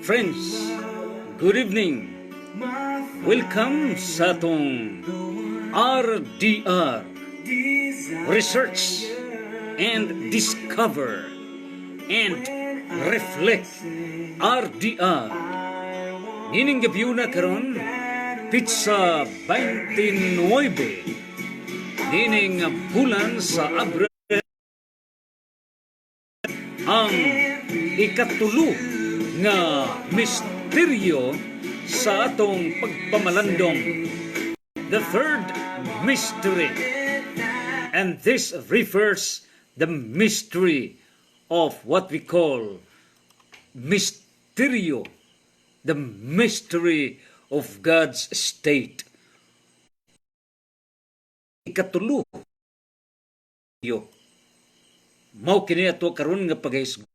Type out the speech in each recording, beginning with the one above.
Friends, good evening. Welcome sa atong RDR, Research and Discover and Reflect RDR. Nining gabiyo na karon, pizza 29. Nining bulan sa Abril ang ikatulo nga misteryo sa atong pagpamalandong, the third mystery. And this refers the mystery of what we call misteryo, the mystery of God's state. Ikatulo yo mao kini ato karon nga paghisgot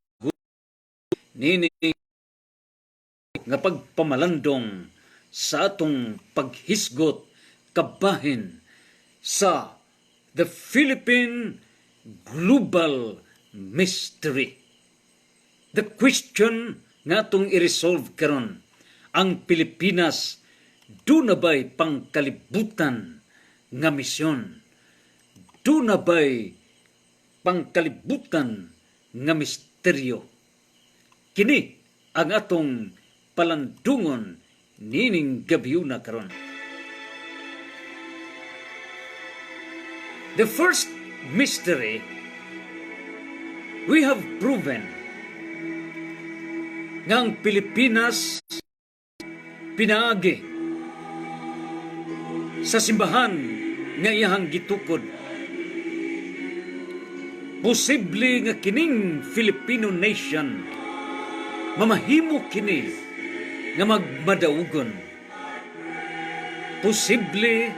nini nga pagpamalandong sa atong paghisgot kabahin sa the Philippine global mystery. The question nga atong i-resolve karon, ang Pilipinas do na ba'y pangkalibutan nga misyon? Do na ba'y pangkalibutan nga misteryo? Kini ang atong palandungon nining gabiyo na karon. The first mystery, we have proven nga ang Pilipinas pinaagi sa simbahan nga iyahang gitukod. Posible nga kining Filipino nation mamahimo kini nga magmadaugon. Posible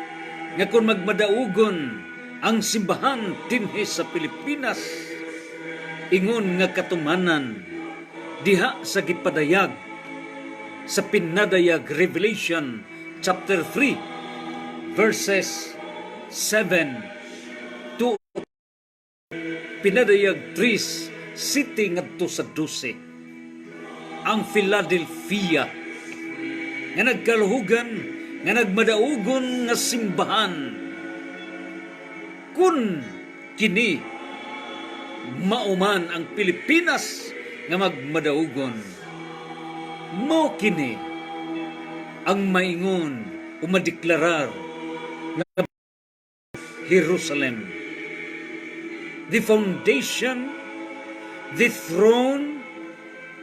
nga kung magmadaugon ang simbahan dinhi sa Pilipinas, ingon nga katumanan diha sa gipadayag sa pinadayag Revelation chapter 3 verses 7 to pinadayag 3 city ngadto sa 12. Ang Philadelphia nga nagkaluhugan nga nagmadaugon nga simbahan, kun kini mauman ang Pilipinas nga magmadaugon, mo kini ang maingon o madeklarar nga Jerusalem, the foundation, the throne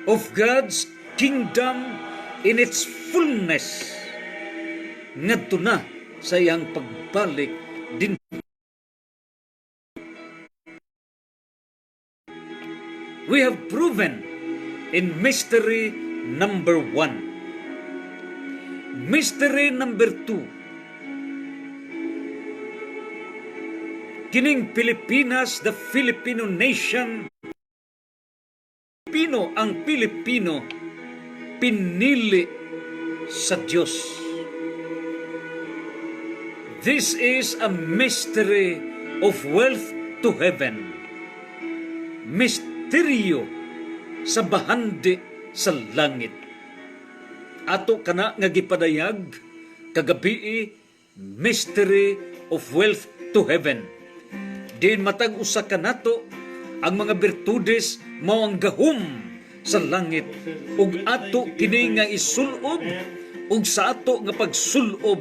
of God's kingdom in its fullness, ngadto na sa iyang pagbalik din. We have proven in mystery number 1. Mystery number 2. Kining Pilipinas, the Filipino nation, ang Pilipino pinili sa Diyos. This is a mystery of wealth to heaven. Misteryo sa bahandi sa langit. Ato kana nga gipadayag kagabi, mystery of wealth to heaven. Din matag usa kanato ang mga birtudes mao ang gahum sa langit, ug ato kini nga isulob, ug sa ato nga pagsulob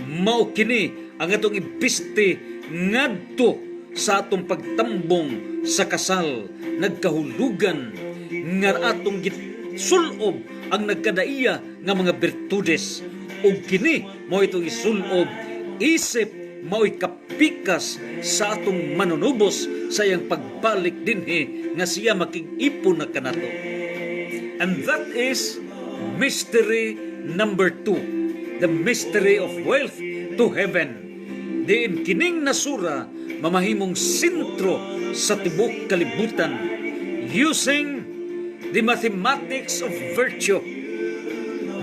mao kini ang atong ibiste ngadto sa atong pagtambong sa kasal. Nagkahulugan nga atong gisulob ang nagkadaiya nga mga birtudes, ug kini mao itong isulob isip mao'y kapikas sa atong manunubos sa iyang pagbalik dinhi nga siya makig-ipon na kanato. And that is mystery number 2, the mystery of wealth to heaven. Diin kining nasura mamahimong sentro sa tibok kalibutan using the mathematics of virtue.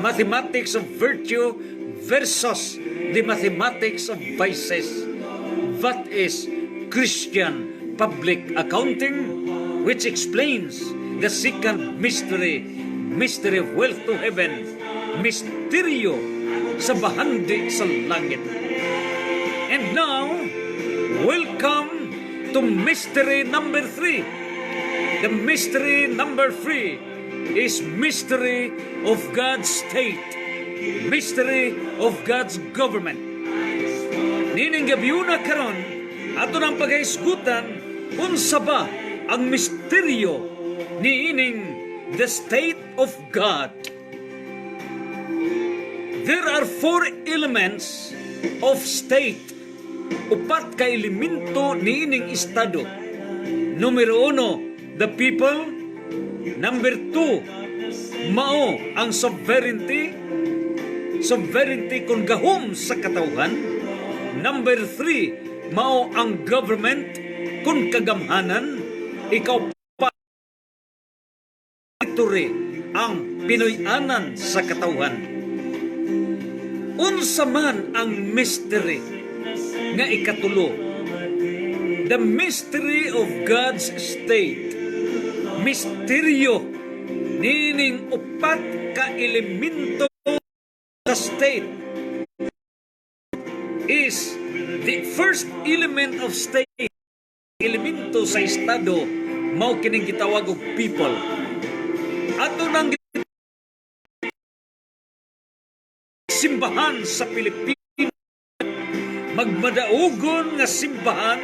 Mathematics of virtue versus the mathematics of vices. That is Christian public accounting, which explains the second mystery, mystery of wealth to heaven, misteryo sa bahandi sa langit. And now, welcome to mystery number 3. The mystery number 3 is mystery of God's state, mystery of God's government. Nining gabiuna karon ato nang pagaisgutan unsa ba ang misteryo niining the state of God. There are 4 elements of state. Upat ka elemento niining estado. Numero 1, the people. Number 2, mao ang sovereignty. Sovereignty kung gahom sa katawhan. Number 3, mao ang government kung kagamhanan. Ikaw pa ang Pinoyanan sa katawhan. Unsa man ang mystery nga ikatulo, the mystery of God's state. Misteryo nining upat ka elemento sa state is the first element of state. Elemento sa estado mao kining gitawag og people. Ato nang simbahan sa Pilipinas, magmadaugon nga simbahan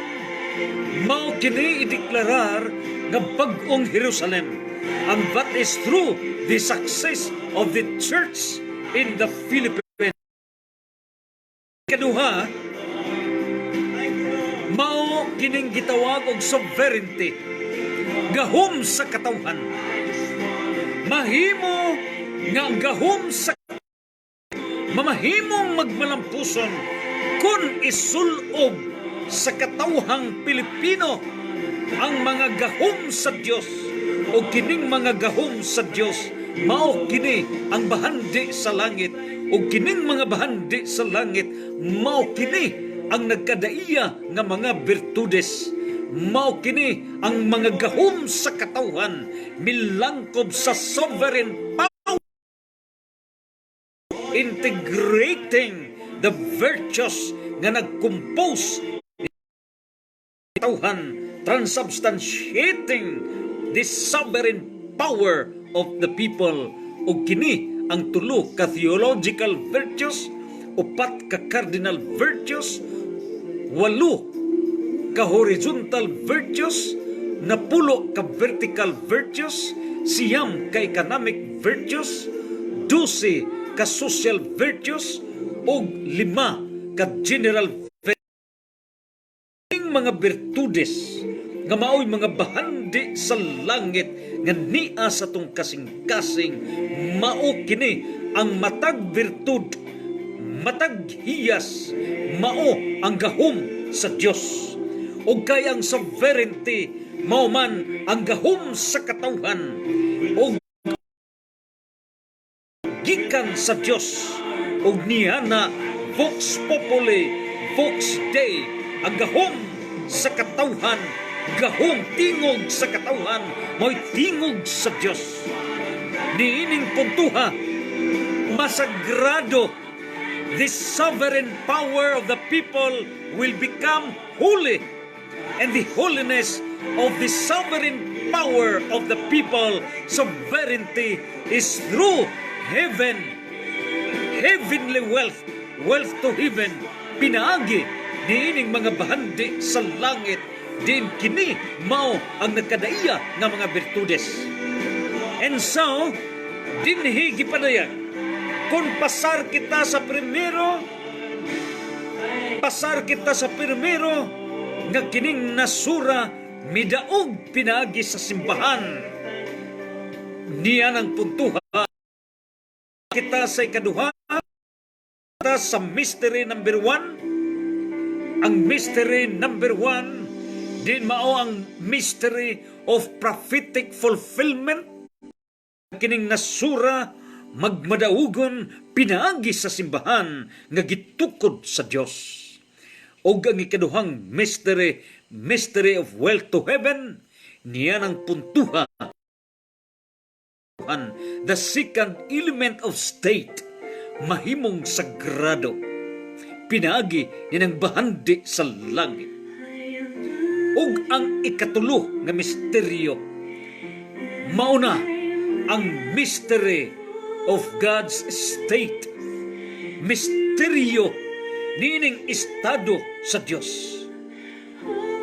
mao kini ideklarar nga bag-ong Jerusalem, and that is through the success of the church in the Philippines. Kaduha, mao kining gitawag og sovereignty, gahom sa katawhan. Mahimo nga ang gahom sa mamahimong magmalampuson kung isulob sa katawhang Pilipino ang mga gahom sa Dios, o kining mga gahom sa Dios mao kini ang bahandi sa langit, o kining mga bahandi sa langit mao kini ang nagkadaiya nga mga virtudes, mao kini ang mga gahom sa katawhan milangkob sa sovereign power, integrating the virtues nga nagcompose katawhan, transubstantiating the sovereign power of the people. O kini ang tulo ka theological virtues, upat ka cardinal virtues, 8 ka horizontal virtues, 10 ka vertical virtues, 9 ka economic virtues, 12 ka social virtues, ug 5 ka general virtues. Mga virtudes nga mao'y mga bahandi sa langit nga niya sa tong kasing-kasing, mao kini ang matag virtud, matag hiyas, mao ang gahom sa Dios. O kay ang sovereignty mao man ang gahom sa katawhan, o gikan sa Dios, o niya na vox populi, vox Dei, ang gahom sa katawhan, gahom tingog sa katawhan, mo'y tingog sa Dios. Niining puntuha, masagrado, the sovereign power of the people will become holy, and the holiness of the sovereign power of the people, sovereignty, is through heaven, heavenly wealth, wealth to heaven, pinaagi niining mga bahandi sa langit, din kini mao ang nagkadaiya nga mga virtudes. And so, dinhi gipadayag, kung pasar kita sa primero nga kining nasura midaog pinaagi sa simbahan, niya ng puntuha kita sa ikaduha, kita sa mystery number 1. Ang mystery number 1 din mao ang mystery of prophetic fulfillment. Kining nasura magmadaugon pinaagi sa simbahan nga gitukod sa Dios. O ang ikaduhang mystery, mystery of wealth to heaven, niya ng puntuha katuhan, the second element of state, mahimong sagrado, pinaagi ninang bahandi sa langit. Ug ang ikatulo nga misteryo, mauna ang mystery of God's state, misteryo nining estado sa Dios.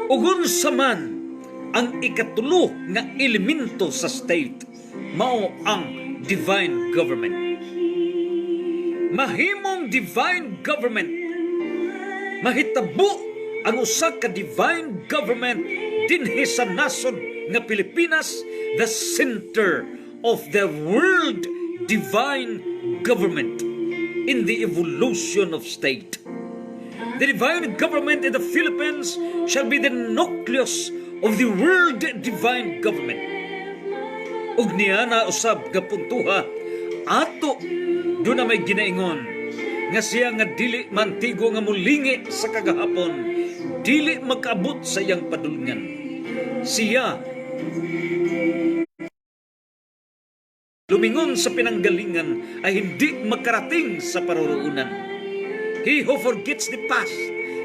Ugon sa man ang ikatulo nga elemento sa state, mao ang divine government. Mahimong divine government, mahitabo ang usa ka divine government dinhi sa nasod nga Pilipinas, the center of the world divine government in the evolution of state. The divine government in the Philippines shall be the nucleus of the world divine government. Ug niya na usab nga puntuha ato do na may ginaingon nga siya nga dili mantigo nga mulingi sa kagahapon, dili makabot sa iyang padulngan. Siya lumingon sa pinanggalingan ay hindi makarating sa paroroonan. He who forgets the past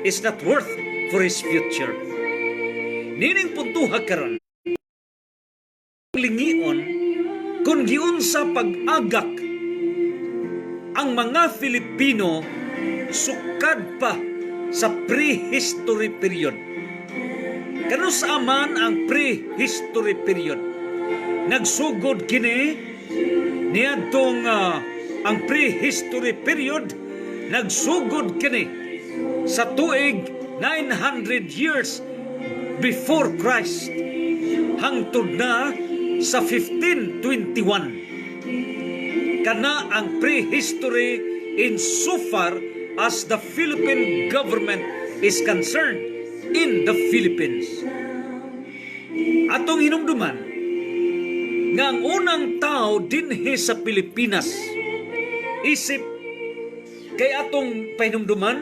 is not worth for his future. Nining puntuha karon, lingion kung giunsa pag-agak ang mga Filipino sukad pa sa prehistory period. Kano sa aman ang prehistory period? Nagsugod kini niadtong ang prehistory period nagsugod kini sa tuig 900 years before Christ hangtod na sa 1521. Kana ang prehistory insofar as the Philippine government is concerned in the Philippines. Atong hinumduman nga ang unang tao dinhi sa Pilipinas, isip kay atong pahinumduman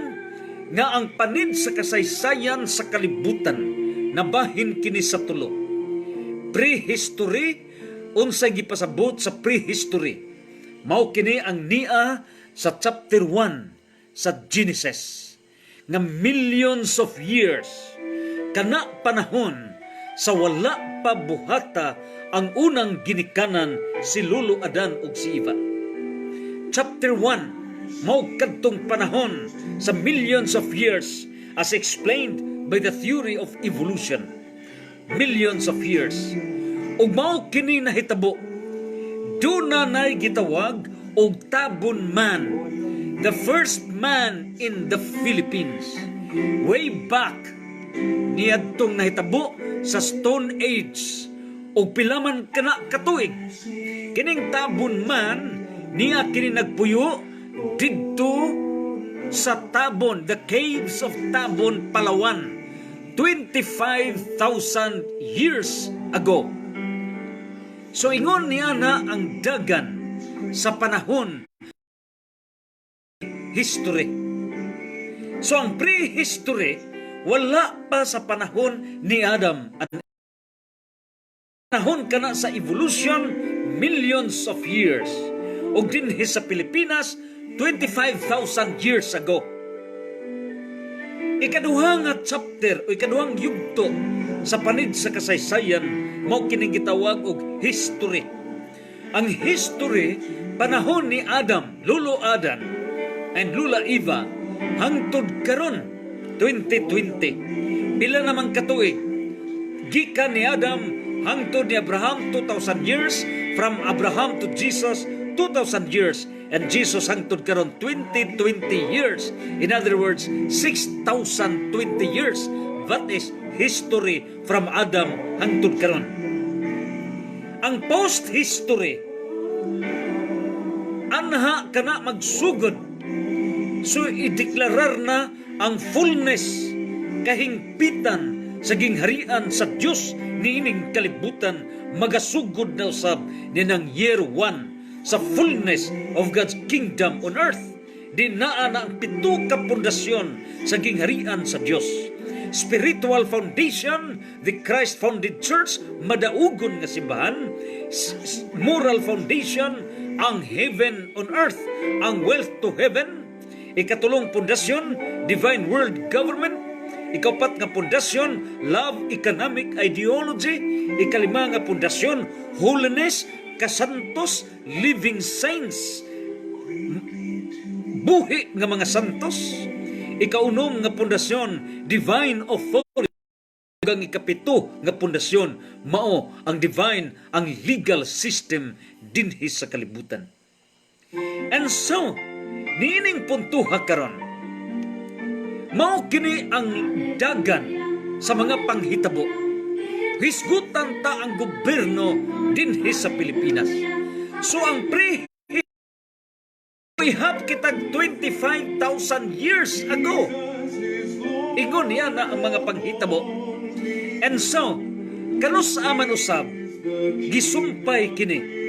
nga ang panid sa kasaysayan sa kalibutan nabahin kini sa tulo. Prehistory, unsay gipasabot sa prehistory, mao kini ang nia sa chapter 1 sa Genesis, nga millions of years kana panahon sa wala pa buhata ang unang ginikanan si Lolo Adan ug si Eva. Chapter 1 mao kadtong panahon sa millions of years as explained by the theory of evolution. Millions of years. Ug mao kini nahitabo duna nay gitawag og tabon man, the first man in the Philippines. Way back niadtong nahitabo sa Stone Age ug pilaman kana katuig. Kining tabon man niya kini nagpuyo didto sa Tabon, the caves of Tabon, Palawan, 25,000 years ago. So ingon niya na ang dagan sa panahon history. So ang prehistory wala pa sa panahon ni Adam. Panahon kana sa evolution millions of years. O dinhi sa Pilipinas 25,000 years ago. Ikaduha nga chapter o ikaduhang yugto sa panid sa kasaysayan mao kining gitawag og history. Ang history panahon ni Adam, Lolo Adan and Lula Eva hangtod karon 2020. Pila namang katuig gikan ni Adam hangtod ni Abraham 2,000 years, from Abraham to Jesus 2,000 years, and Jesus hangtod karon 2020 years. In other words, 6,020 years. That is history from Adam hangtod karon. Ang post-history anha kana magsugod. So ideklarar na ang fullness, kahingpitan sa gingharian sa Dios niining kalibutan magasugod na usab ninang year 1 sa fullness of God's kingdom on earth. Dinaa na ang pito ka pundasyon sa gingharian sa Dios. spiritual foundation, the Christ-founded church, madaugon nga simbahan, moral foundation, ang heaven on earth, ang wealth to heaven, ikatulong pundasyon, divine world government, ikapat nga pundasyon, love economic ideology, ikalima nga pundasyon, holiness, kasantos, living saints, buhi nga mga santos, ikaunom nga pundasyon, divine authority, ang ikapito nga pundasyon, mao ang divine, ang legal system dinhi sa kalibutan. And so, niining puntuha karon, mao kini ang dagan sa mga panghitabo. Hisgutan ta ang gobyerno dinhi sa Pilipinas. So ang we-have kitag 25,000 years ago. Ingon niya na ang mga panghitabo. And so, kanus aman usab, gisumpay kini.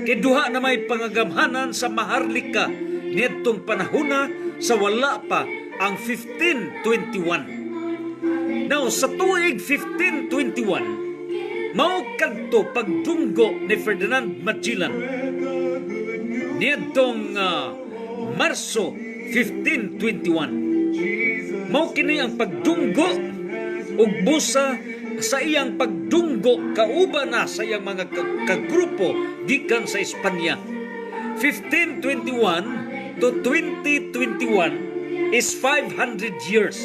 Kiduha na may pangagamhanan sa Maharlika nitong panahona sa wala pa ang 1521. Now, sa tuig 1521, mao kadto pagdunggo ni Ferdinand Magellan nitong Marso 1521. Mao kini ang pagdunggo ug busa sa iyang pagdunggo kauban na sa iyang mga kagrupo gikan sa Espanya. 1521 to 2021 is 500 years.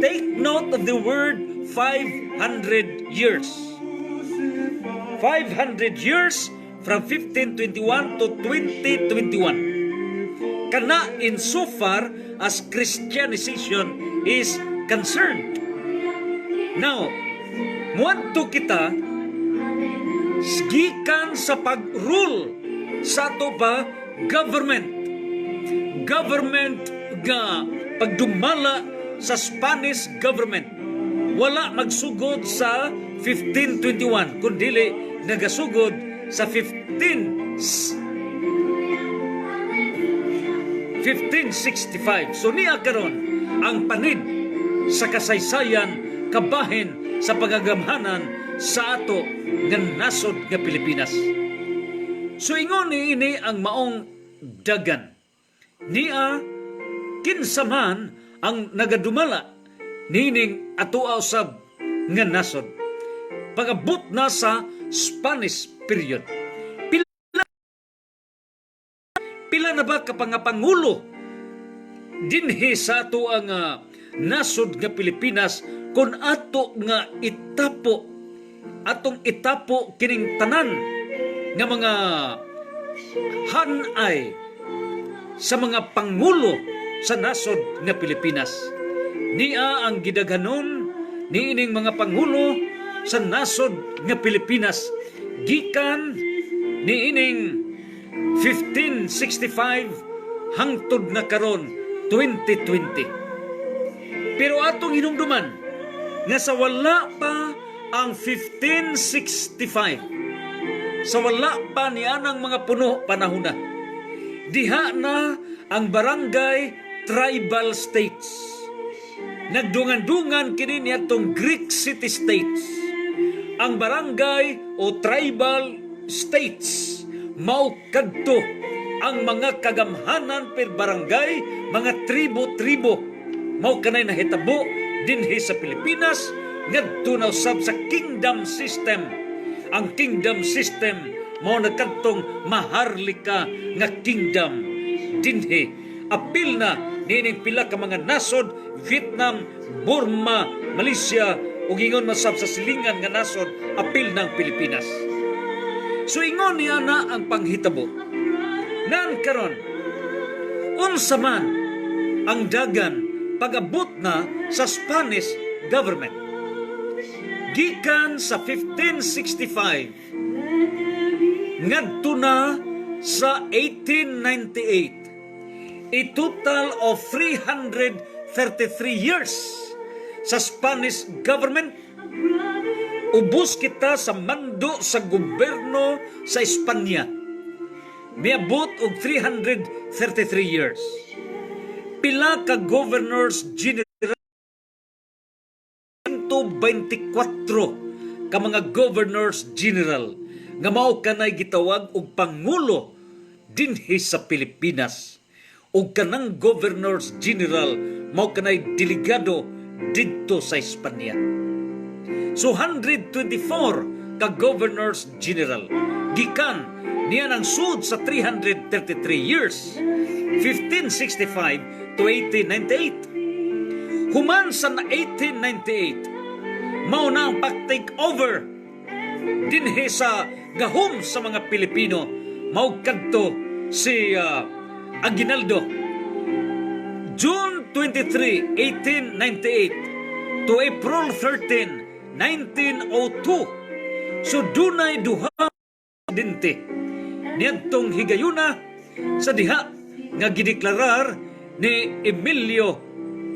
Take note of the word 500 years. 500 years from 1521 to 2021. Kana insofar as Christianization is concerned. Now, muadto kita gikan sa pag-rule sa ato pa government nga pagdumala sa Spanish government. Wala magsugod sa 1521 kundili nagasugod sa 1565. So niya karon ang panid sa kasaysayan kabahin sa pagagamhanan sa ato nga nasod nga Pilipinas. So ingon ini ang maong dagan. Niya kinsa man ang nagadumala nining ato usab nga nasod. Pagabot na sa Spanish period. Pila na ba kapangapangulo dinhi sa ato ang nasod nga Pilipinas kung ato nga atong itapo kining tanan nga mga hanay sa mga pangulo sa nasod nga Pilipinas. Niya ang gidaghanon niining mga pangulo sa nasod nga Pilipinas gikan niining 1565 hangtod na karon 2020. Pero atong hinumduman nga sa wala pa ang 1565, sa wala pa nianang mga puno panahon na, diha na ang barangay tribal states. Nagdungan-dungan kini niadtong Greek city-states. Ang barangay o tribal states mao kadto ang mga kagamhanan per barangay, mga tribo-tribo. Mao kanay nahitabo dinhi sa Pilipinas ngadto na usab sa kingdom system. Ang kingdom system mao nagkadtong Maharlika nga kingdom dinhi. Apil na nining pila ka mga nasod, Vietnam, Burma, Malaysia ug ingon masab sa silingan nga nasod apil ng Pilipinas. So ingon niya na ang panghitabo. Nan karon unsa man ang dagan pag-abot na sa Spanish government. Gikan sa 1565 ngadto na sa 1898, a total of 333 years sa Spanish government. Ubos kita sa mando sa gobyerno sa Espanya. Miabot og 333 years. Pila ka governors general 24 ka mga governors general nga mao kanay gitawag og pangulo dinhi sa Pilipinas. Ug kanang governors general mao kanay delegado didto sa Espanya. So 124 ka governors general gikan niya ng sud sa 333 years 1565 to 1898. Human sa 1898 mao na ang pag-take over dinhi sa gahom sa mga Pilipino, mao kadto si Aguinaldo. June 23, 1898 to April 13, 1902. So dunay duha presidente niadtong higayuna sa diha nga gideklarar ni Emilio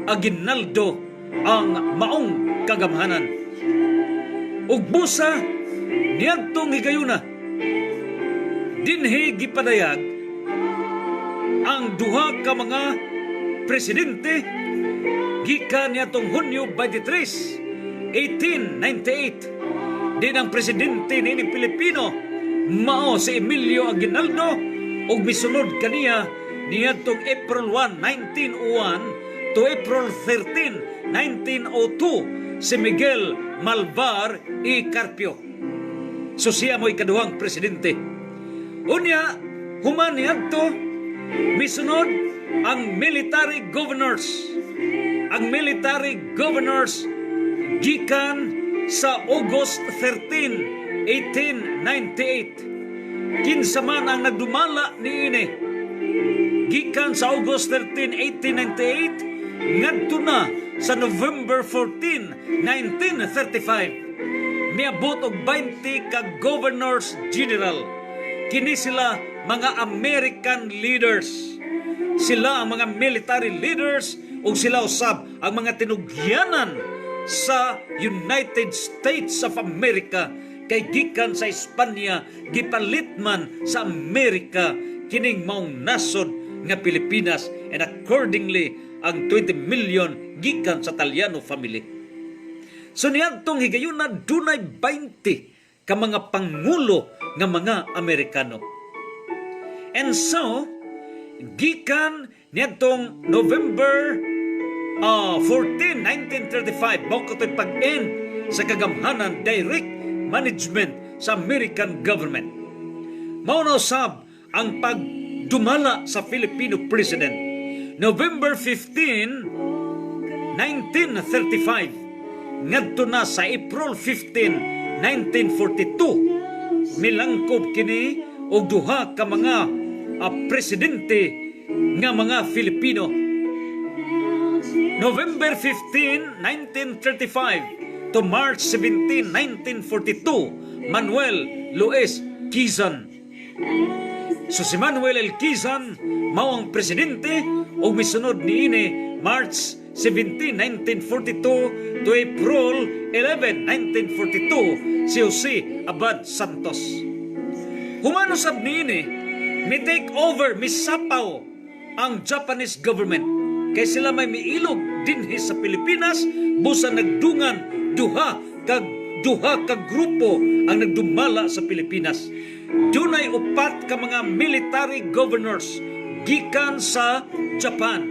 Aguinaldo ang maong kagamhanan. Ug busa niadtong higayuna dinhi gipadayag ang duha ka mga presidente gikan niadtong Hunyo 23, 1898. Din ang presidente ni Pilipino mao si Emilio Aguinaldo ug misunod kaniya niadtong April 1, 1901 to April 13, 1902 si Miguel Malvar y Carpio. So siya mo'y kaduhang presidente. Unya, human niadto misunod ang military governors. Ang military governors gikan sa August 13, 1898. Kinsa man ang nagdumala niini gikan sa August 13, 1898 ngadto na sa November 14, 1935. Miabot og 20 ka governors general. Kini sila mga American leaders. Sila ang mga military leaders ug sila usab ang mga tinugyanan sa United States of America kay gikan sa Espanya gipalit man sa Amerika kining maong nasod nga Pilipinas, and accordingly ang 20 million gikan sa Talyano family. So niadtong higayuna dunay 20 ka mga pangulo nga mga Amerikano. And so gikan niadtong November 14, 1935 mao katoy pag-end sa kagamhanan direct management sa American government. Mao na usab ang pagdumala sa Filipino president. November 15, 1935 ngadto na sa April 15, 1942 milangkob kini og duha ka mga presidente nga mga Filipino. November 15, 1935 to March 17, 1942 Manuel Luis Quezon. So si Manuel L. Quezon mao ang presidente ug misunod niini March 17, 1942 to April 11, 1942 si Jose Abad Santos. Humano sab niini mi take over, misapaw ang Japanese government kay sila may miilog dinhi sa Pilipinas. Busa nagdungan duha ka grupo ang nagdumala sa Pilipinas. Dunay upat ka mga military governors gikan sa Japan.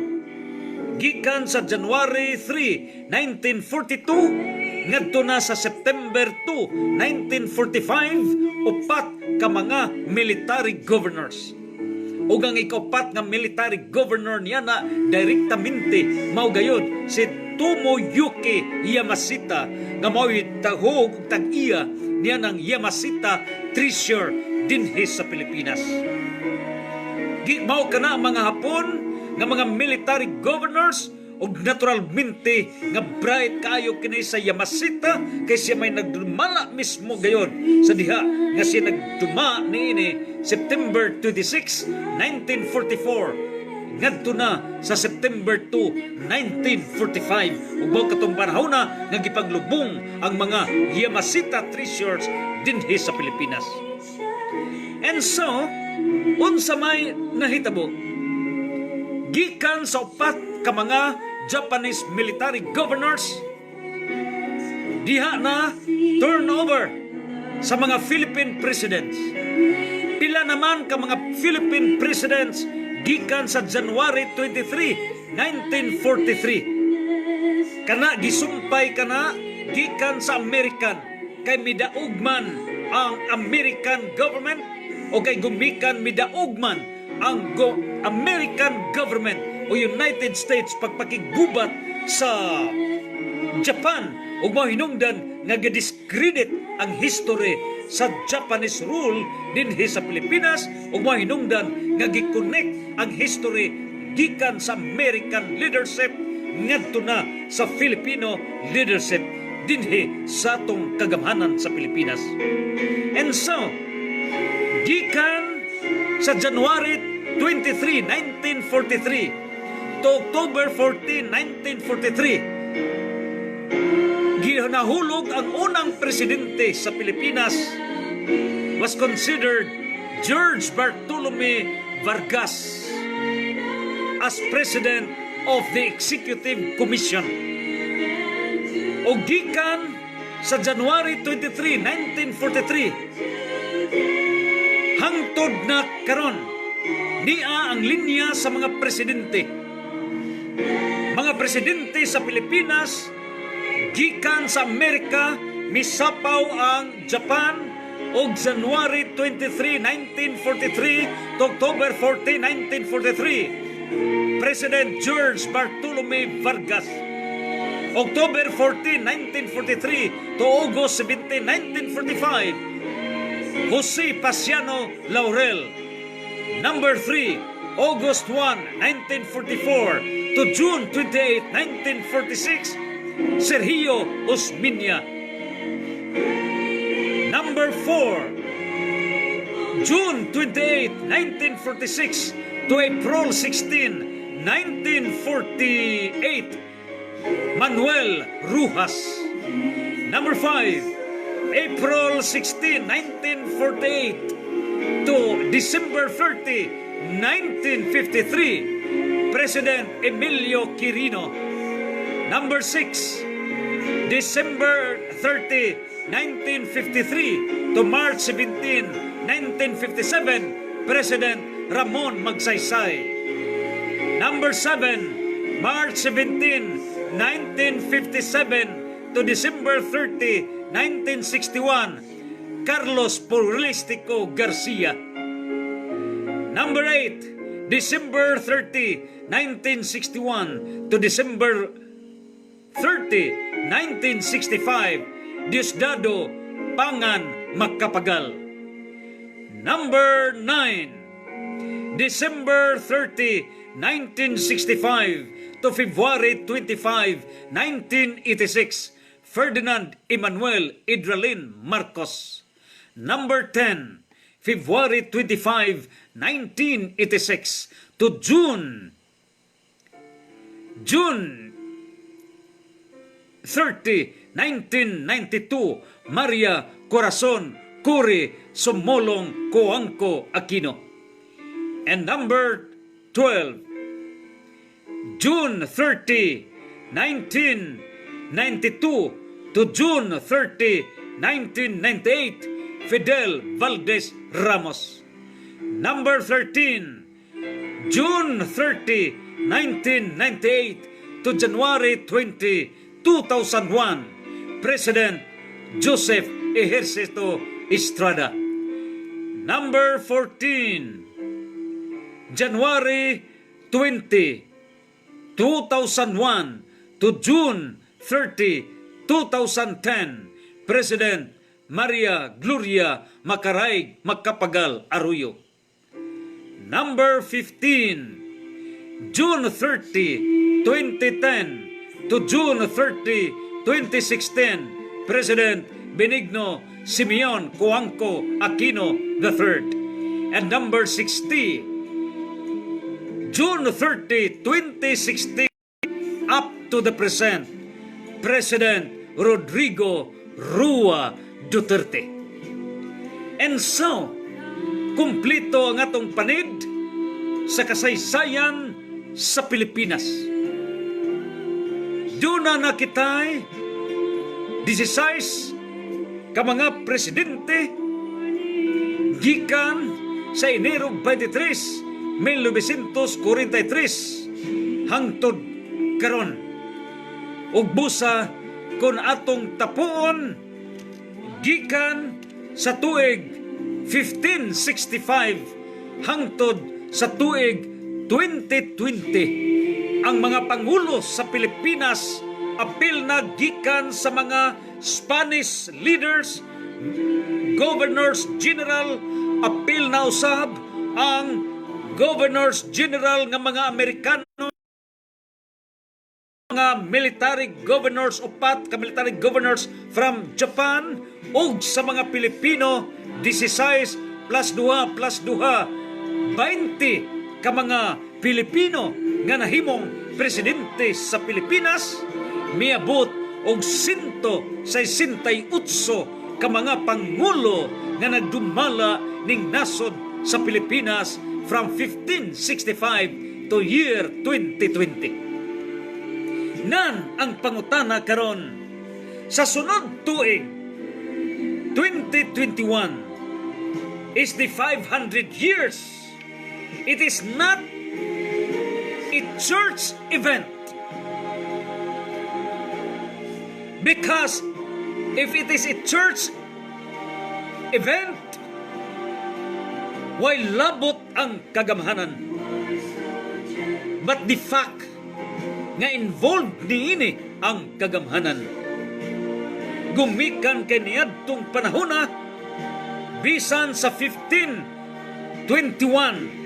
Gikan sa January 3, 1942 ngadto na sa September 2, 1945 upat ka mga military governors. Ug ang ikaupat nga military governor niya na direktamente mao gayud si Tomoyuki Yamashita nga mao'y tahog ug tag-iya niya ng Yamashita Treasure dinhi sa Pilipinas. Mao kana mga Hapon nga mga military governors ug naturalmente nga bright kayo kini sa Yamashita kay siya may nagdumala mismo gayon sa diha nga siya nagduma niini September 26, 1944 ngadto na sa September 2, 1945 ug mao katong panahon na nga gipaglubong ang mga Yamashita treasures dinhi sa Pilipinas. And so unsa may nahitabo gikan sa upat ka mga Japanese military governors diha na turnover sa mga Philippine presidents. Pila naman ka mga Philippine presidents gikan sa January 23, 1943. Kana gisumpay kana gikan sa American kay midaugman ang American government o kay gumikan midaugman ang American government o United States pagpakigubat sa Japan ug mao hinungdan nga discredit ang history sa Japanese rule dinhi sa Pilipinas ug mao hinungdan nga gi-connect ang history gikan sa American leadership ngadto na sa Filipino leadership dinhi sa atong kagamhanan sa Pilipinas. And so, gikan sa January 23, 1943 to October 14, 1943, ginahulog ang unang presidente sa Pilipinas was considered George Bartolome Vargas as President of the Executive Commission. O gikan sa January 23, 1943, hangtod na karon niya ang linya sa mga presidente. Mga presidente sa Pilipinas gikan sa Amerika misapaw ang Japan og January 23, 1943 to October 14, 1943. President George Bartolome Vargas. October 14, 1943 to August 17, 1945. Jose Pasiano Laurel. Number 3, August 1, 1944 to June 28, 1946. Sergio Osmeña. Number 4, June 28, 1946 to April 16, 1948, Manuel Rojas. Number 5, April 16, 1948 to December 30, 1953, President Emilio Quirino. Number 6, December 30, 1953 to March 17, 1957, President Ramon Magsaysay. Number 7, March 17, 1957 to December 30, 1961, Carlos Porlistico Garcia. Number 8, December 30, 1961 to December 30, 1965, Diosdado Pangan Magkapagal. Number 9, December 30, 1965 to February 25, 1986, Ferdinand Emmanuel Idralin Marcos. Number 10, February 25, 1986 to June 30, 1992, Maria Corazon Curi Sumolong Coangco Aquino. And number 12, June 30, 1992 to June 30, 1998, Fidel Valdez Ramos. Number 13, June 30, 1998 to January 20, 2001, President Joseph Ejercito Estrada. Number 14, January 20, 2001 to June 30, 2010, President Maria Gloria Macaraig Magkapagal Arroyo. Number 15, June 30, 2010 to June 30, 2016, President Benigno Simeon Coangco Aquino III. And number 60, June 30, 2016, up to the present, President Rodrigo Rua Duterte. And so, kumplito ang atong panid sa kasaysayan sa Pilipinas. Doon na nakitay 16 ka mga presidente gikan sa Enero 23, 1943 hangtod karon. Ug busa kun atong tapuon gikan sa tuig 1565 hangtod sa tuig 2020, ang mga pangulo sa Pilipinas apil na gikan sa mga Spanish leaders, governors general, apil na usab ang governors general nga mga Amerikano, mga military governors, upat ka military governors from Japan, ug sa mga Pilipino 16 plus 2 plus 2 20 ka mga Pilipino nga nahimong presidente sa Pilipinas, miabot og 168 ka mga pangulo nga nagdumala ning nasod sa Pilipinas from 1565 to year 2020. Nan ang pangutana karon sa sunod tuig 2021 is the 500 years. It is not a church event, because if it is a church event, why labot ang kagamhanan. But the fact nga involved niini ang kagamhanan, gumikan kay niadtong panahona bisan sa 1521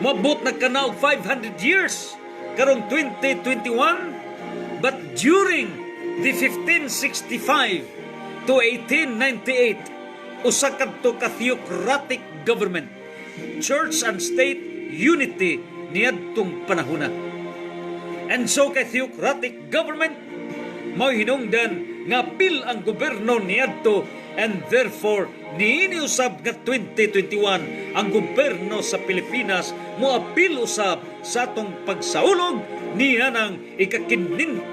mabot na kanaog 500 years karong 2021. But during the 1565 to 1898, usa kadto ka theocratic government, church and state unity niadtong panahona. And so kay theocratic government mao hinungdan nga pil ang gobyerno niadto, and therefore niini usab nga 2021 ang gobyerno sa Pilipinas moapil usab sa atong pagsaulog niya ng ika-500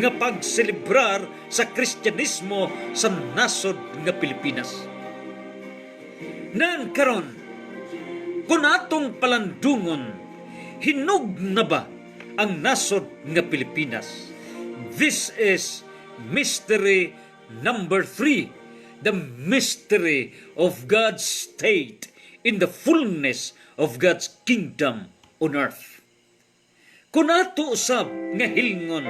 nga pagselebrar sa Kristyanismo sa nasod nga Pilipinas. Nan karon, kung atong palandungon, hinog na ba ang nasod nga Pilipinas? This is mystery number 3. The mystery of God's state in the fullness of God's kingdom on earth. Kung ato usab nga hilngon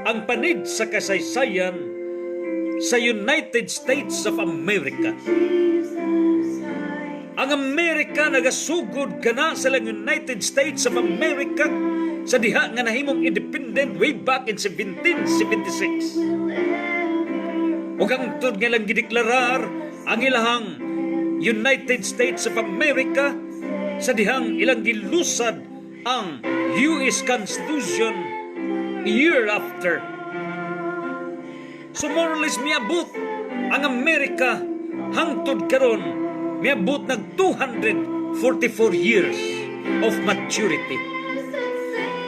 ang panid sa kasaysayan sa United States of America, ang Amerika nagasugod kana sa United States of America sa diha nga nahimong independent way back in 1776. O kang tod nga lang gideklarar ang ilahang United States of America sa dihang ilang gilusad ang US Constitution a year after. So more or less miabot ang Amerika hangtod karon, miabot nag 244 years of maturity.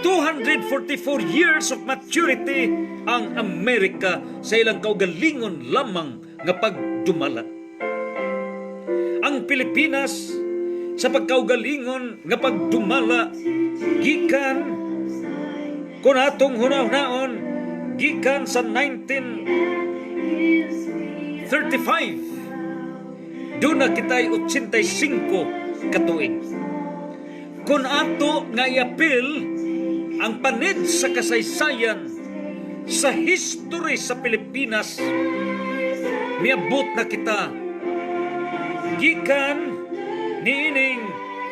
244 years of maturity ang Amerika sa ilang kaugalingon lamang nga pagdumala. Ang Pilipinas sa pagkaugalingon nga pagdumala gikan kung atong hunahon gikan sa 1935 doon na kita'y 85 katuig. Kung ato nga iapil ang panid sa kasaysayan sa history sa Pilipinas, miabot na kita gikan niining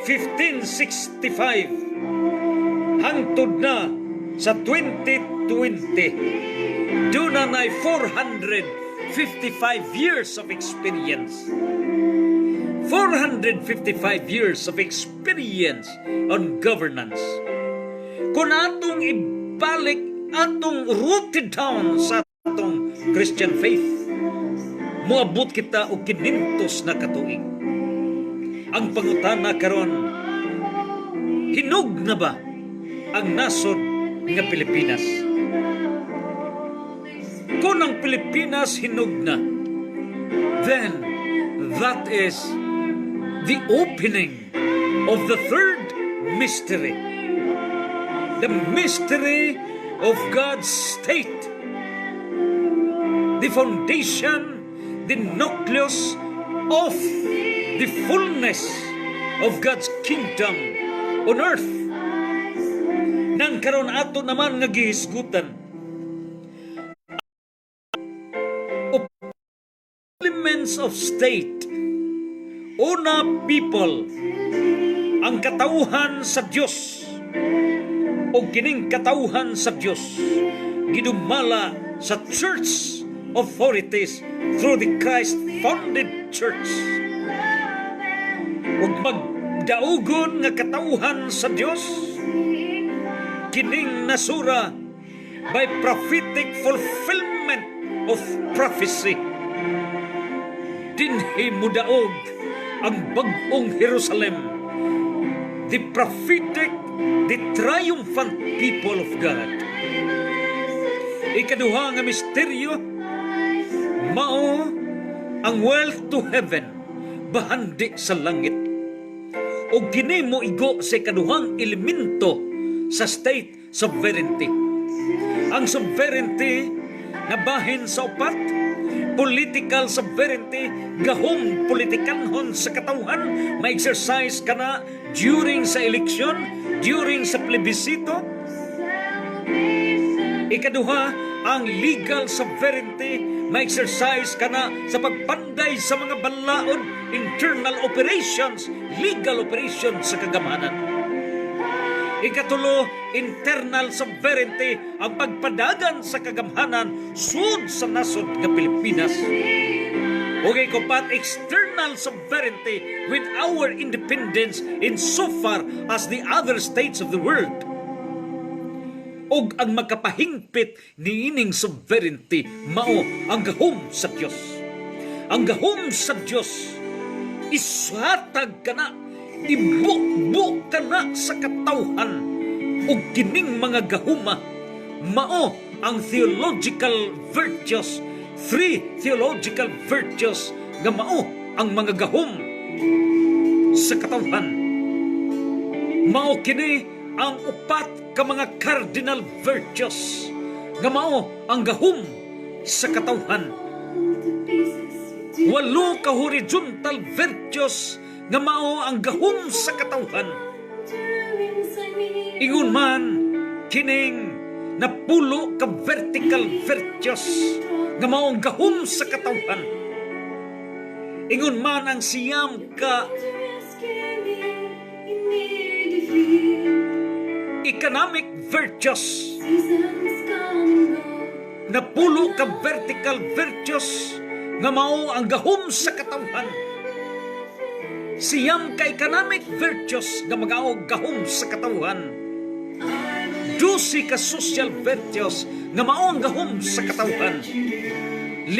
1565 hangtod na sa 2020. Doon na 455 years of experience. 455 years of experience on governance. Kung atong ibalik, atong rooted down sa atong Christian faith, moabot kita og 500 na katuig. Ang pangutana karon, hinog na ba ang nasod nga Pilipinas? Kung ang Pilipinas hinugna, then that is the opening of the third mystery. The mystery of God's state. The foundation, the nucleus of the fullness of God's kingdom on earth. Nang karon ato naman nga gihisgutan of elements of state. Una, people, ang katauhan sa Dios o kining katauhan sa Dios gidumala sa church authorities through the Christ-founded church. Ug magdaugon nga katauhan sa Dios kining nasura by prophetic fulfillment of prophecy. Dinhi mudaog ang bag-ong Jerusalem, the prophetic, the triumphant people of God. Ikaduha nga misteryo mao ang wealth to heaven, bahandi sa langit. O kini mo igo sa ikaduhang elemento sa state sovereignty. Ang sovereignty na bahin sa upat, political sovereignty, gahong politikanhon sa katauhan, ma-exercise ka na during sa eleksyon, during sa plebisito. Ikaduha, ang legal sovereignty, ma-exercise ka na sa pagpanday sa mga balaod, internal operations, legal operations sa kagamanan. Ikatulo, internal sovereignty, ang pagpadagan sa kagamhanan sud sa nasod nga Pilipinas. Okay, kupat, external sovereignty with our independence in so far as the other states of the world. Og ang makapahingpit niining sovereignty mao ang gahom sa Dios. Ang gahom sa Dios ishatag kana, ibukbo ka na sa katauhan o kining mga gahuma mao ang theological virtues, three theological virtues nga mao ang mga gahom sa katauhan. Mao kini ang upat ka mga cardinal virtues nga mao ang gahom sa katauhan. 8 ka horizontal virtues nga mao ang gahom sa katauhan. Ingon man kining napulo ka vertical virtues nga mao ang gahom sa katauhan. Ingon man ang siyam ka economic virtues, napulo ka vertical virtues nga mao ang gahom sa katauhan. Siyam ka economic virtues nga magaog gahom sa katauhan. 12 ka social virtues nga mao ang gahom sa katauhan. 5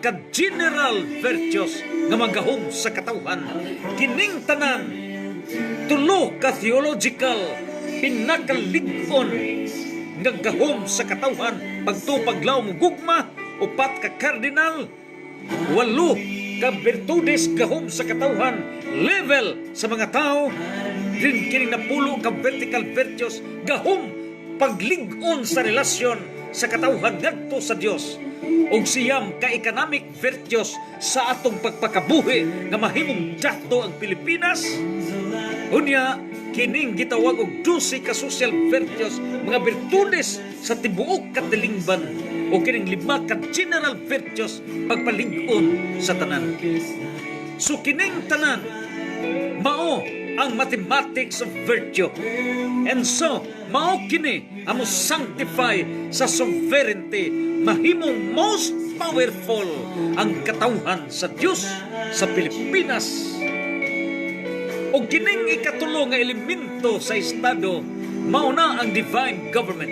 ka general virtues nga magahom sa katauhan. Kining tanan, 3 ka theological pinakalig-on nga gahom sa katauhan, pagtupaglaw mo gugma, 4 ka cardinal, 8 ka virtudes gahom sa katauhan, level sa mga tao, din kining napulo ka vertical virtues gahom paglig-on sa relasyon sa katauhan ngadto sa Dios, ug siyam ka economic virtues sa atong pagpakabuhi nga mahimong dato ang Pilipinas. Unya kining gitawag og 12 ka social virtues, mga virtudes sa tibuok katilingban, o kining 5 ka general virtues pagpalig-on sa tanan. So kining tanan mao ang mathematics of virtue. And so mao kini amo sanctify sa sovereignty, mahimong most powerful ang katauhan sa Dios sa Pilipinas. O kining ikatulo nga elemento sa estado mao na ang divine government.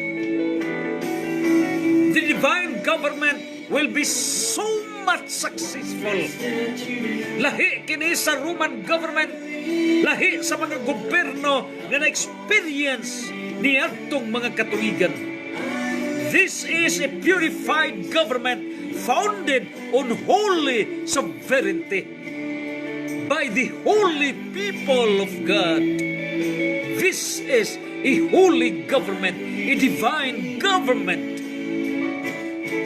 The divine government will be so much successful. Lahi kini sa Roman government, lahi sa mga gobyerno nga na-experience niadtong mga katuigan. This is a purified government founded on holy sovereignty by the holy people of God. This is a holy government, a divine government.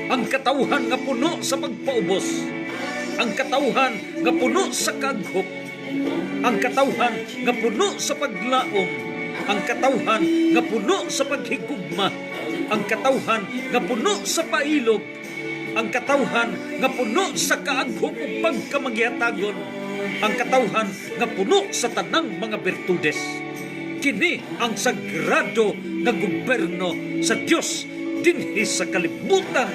Ang katawhan nga puno sa pagpaubos, ang katawhan nga puno sa kaghop, ang katawhan nga puno sa paglaom, ang katawhan nga puno sa paghigugma, ang katawhan nga puno sa pailog, ang katawhan nga puno sa kaaghop ug pagkamagyatagon, ang katawhan nga puno sa tanang mga bertudes. Kini ang sagrado nga gobyerno sa Dios dinhi sa kalibutan.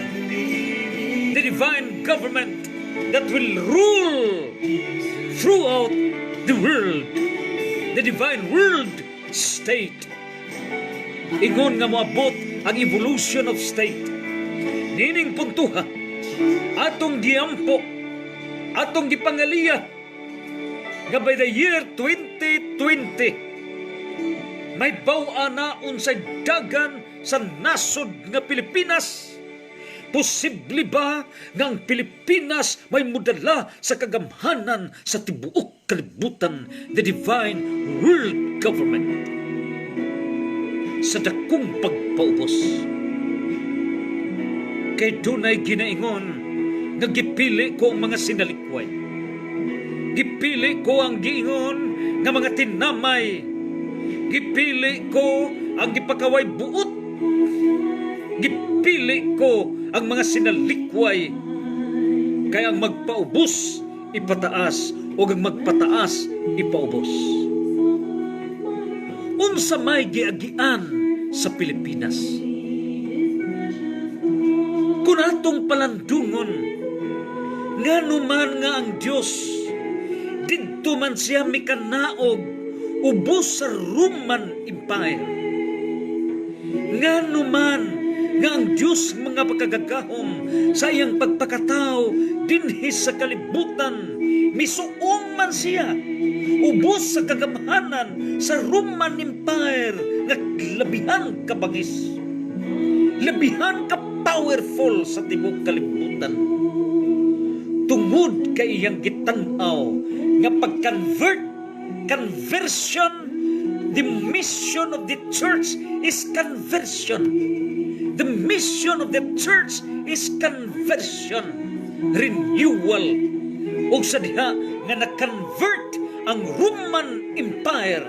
The divine government that will rule throughout the world. The divine world state. Ingon nga moabot ang evolution of state. Nining puntuha, atong giampo, atong gipangaliya, nga by the year 2020, may bawa na unsay dagan sa nasod nga Pilipinas. Posible ba nga ang Pilipinas may mudala sa kagamhanan sa tibuok kalibutan, the divine world government? Sa dakong pagpaubos, kay dunay ginaingon nga gipili ko ang mga sinalikway. Gipili ko ang giingon nga mga tinamay. Gipili ko ang gipakaway buot. Gipili ko ang mga sinalikway. Kaya ang magpaubos, ipataas, o ang magpataas, ipaubos. Unsa may giagian sa Pilipinas? Kung atong palandungon, nga numan nga ang Diyos, didto man siya mikanaog, ubos sa Roman Empire. Nga naman nga ang Diyos mga pagkagagahom sa iyang pagpakatao dinhi sa kalibutan, misuong man siya ubos sa kagamhanan sa Roman Empire nga labihan ka bangis, labihan ka powerful sa tibok kalibutan. Tungod kay iyang gitanaw nga conversion, the mission of the church is conversion. The mission of the church is conversion, renewal. O sa diha nga na-convert ang Roman Empire,